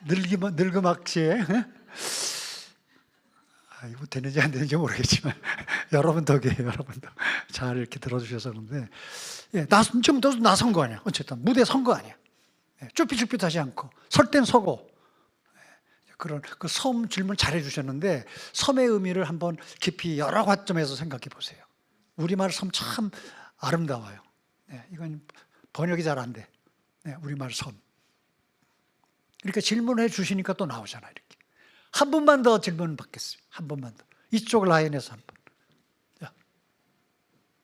늙음악지에. 이거 되는지 안 되는지 모르겠지만 여러분 덕이에요. 여러분도 잘 이렇게 들어주셔서 그런데, 예, 좀 나선 거 아니야. 어쨌든 무대 선 거 아니야. 예, 쭈삣쭈삣하지 않고 설 땐 서고. 그런 그 섬 질문 잘해 주셨는데 섬의 의미를 한번 깊이 여러 관점에서 생각해 보세요. 우리말 섬 참 아름다워요. 네, 이건 번역이 잘 안 돼. 네, 우리말 섬. 그러니까 질문해 주시니까 또 나오잖아요. 이렇게. 한 분만 더 질문 받겠습니다. 한 분만 더. 이쪽 라인에서 한 분. 자.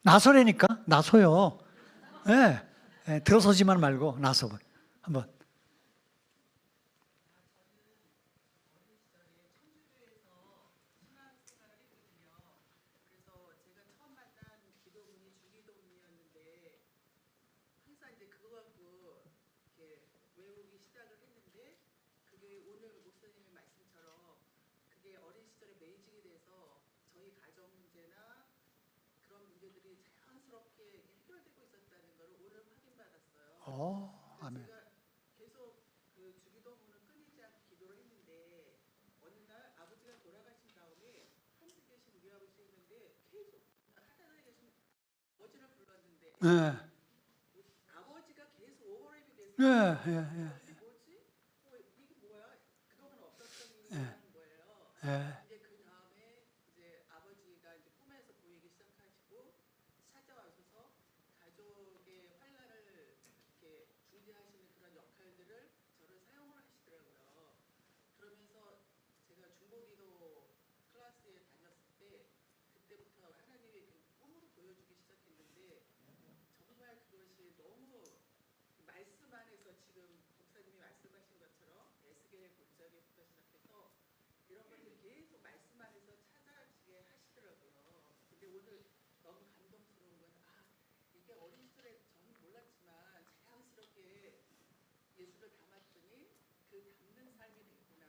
나서라니까. 나서요. 예. 예, 들어서지만 말고 나서 한번. 그래서 제가 처음 만난 기도문이 주기도문이었는데 항상 이제 그거 갖고 이렇게 외우기 시작을 했는데 그게 오늘 목사님의 말씀처럼 그게 어린 시절에 매직이 돼서 저희 가정 문제나 그런 문제들이 자연스럽게 해결되고 있었다는 걸 오늘 확인받았어요. 아멘. 제가 계속 그 주기도문을 끊이지 않고 기도를 했는데 어느 날 아버지가 돌아가신 다음에 한두 개씩 우리하고 있었는데 계속 하나님에 계신 아버지를 불렀는데 예. 아버지가 계속 오버랩이 돼서 예, 예, 예. 뭐지? 이게 뭐야? 그동안 없었던 일이 예. 하는 거예요. 예. 이제 그 다음에 이제 아버지가 이제 꿈에서 보이기 시작하시고 찾아와셔서 가족의 환란을 이렇게 중재하시는 그런 역할들을 저를 사용을 하시더라고요. 그러면서 제가 중보기도 클래스에 다녔을 때 그때부터 하나님의 그 꿈으로 보여주기 시작했는데 정말 그것이 너무 말씀 안에서 지금 목사님이 말씀하신 것처럼 에스겔의 골짜기부터 시작해서 이런 것들이 계속 말씀 안에서 찾아지게 하시더라고요. 근데 오늘 너무 감동스러운 건 이게 어린 시절에 저는 몰랐지만 자연스럽게 예수를 닮았더니 그 닮는 삶이 됐구나.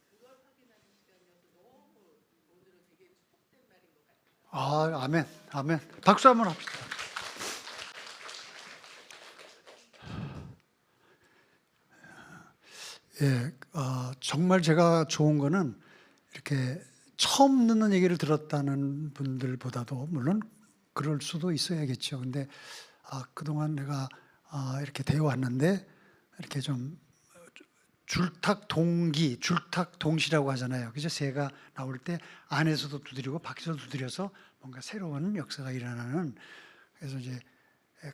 그걸 확인하는 시간이어서 너무 오늘은 되게 축복된 날인 것 같아요. 아멘. 아멘. 박수 한번 합시다. 예, 정말 제가 좋은 거는 이렇게 처음 듣는 얘기를 들었다는 분들보다도 물론 그럴 수도 있어야겠죠. 근데 그동안 내가 이렇게 되어 왔는데 이렇게 좀 줄탁동기, 줄탁동시라고 하잖아요. 그죠? 새가 나올 때 안에서도 두드리고 밖에서도 두드려서 뭔가 새로운 역사가 일어나는. 그래서 이제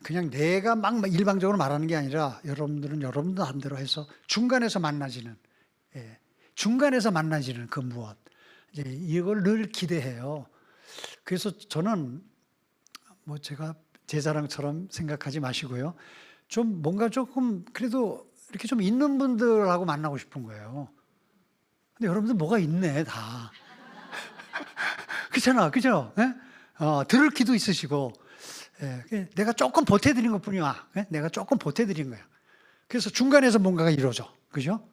그냥 내가 막 일방적으로 말하는 게 아니라 여러분들은 여러분들 한대로 해서 중간에서 만나지는, 중간에서 만나지는 그 무엇, 이제 이걸 늘 기대해요. 그래서 저는 뭐 제가 제 자랑처럼 생각하지 마시고요. 좀 뭔가 조금 그래도 이렇게 좀 있는 분들하고 만나고 싶은 거예요. 근데 여러분들 뭐가 있네 다. 그렇잖아, 그죠? 들을 기도 있으시고. 내가 조금 보태드린 것뿐이야. 내가 조금 보태드린 거야. 그래서 중간에서 뭔가가 이루어져. 그죠?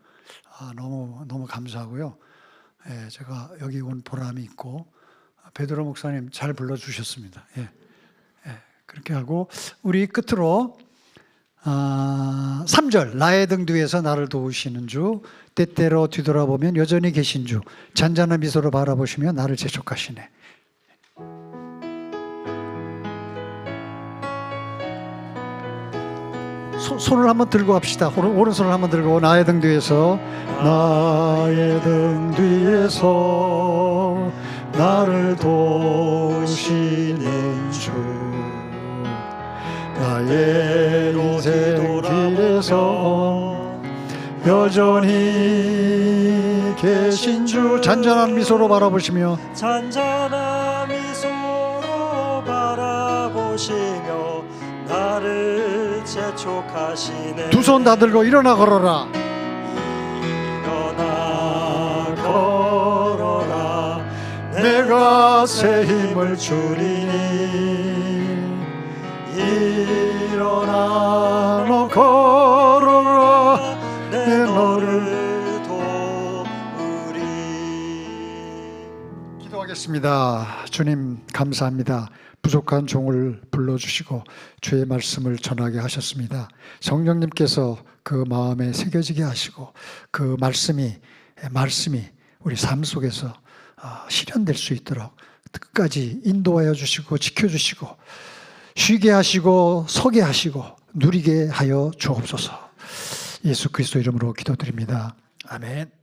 너무 감사하고요. 제가 여기 온 보람이 있고, 베드로 목사님 잘 불러주셨습니다. 그렇게 하고, 우리 끝으로, 3절, 나의 등 뒤에서 나를 도우시는 주, 때때로 뒤돌아보면 여전히 계신 주, 잔잔한 미소로 바라보시며 나를 재촉하시네. 손을 한번 들고 합시다. 오른손을 한번 들고 나의 등 뒤에서 나를 도우시는 주 나의 인생 길에서 여전히 계신 주 잔잔한 미소로 바라보시며 나를 재촉하시네. 두 손 다 들고 일어나 걸어라. 일어나 걸어라. 내가 새 힘을 주리니 일어나 너 걸어라. 내 너를 도우리. 기도하겠습니다. 주님 감사합니다. 부족한 종을 불러주시고 주의 말씀을 전하게 하셨습니다. 성령님께서 그 마음에 새겨지게 하시고 그 말씀이 우리 삶 속에서 실현될 수 있도록 끝까지 인도하여 주시고 지켜주시고 쉬게 하시고 서게 하시고 누리게 하여 주옵소서. 예수 그리스도 이름으로 기도드립니다. 아멘.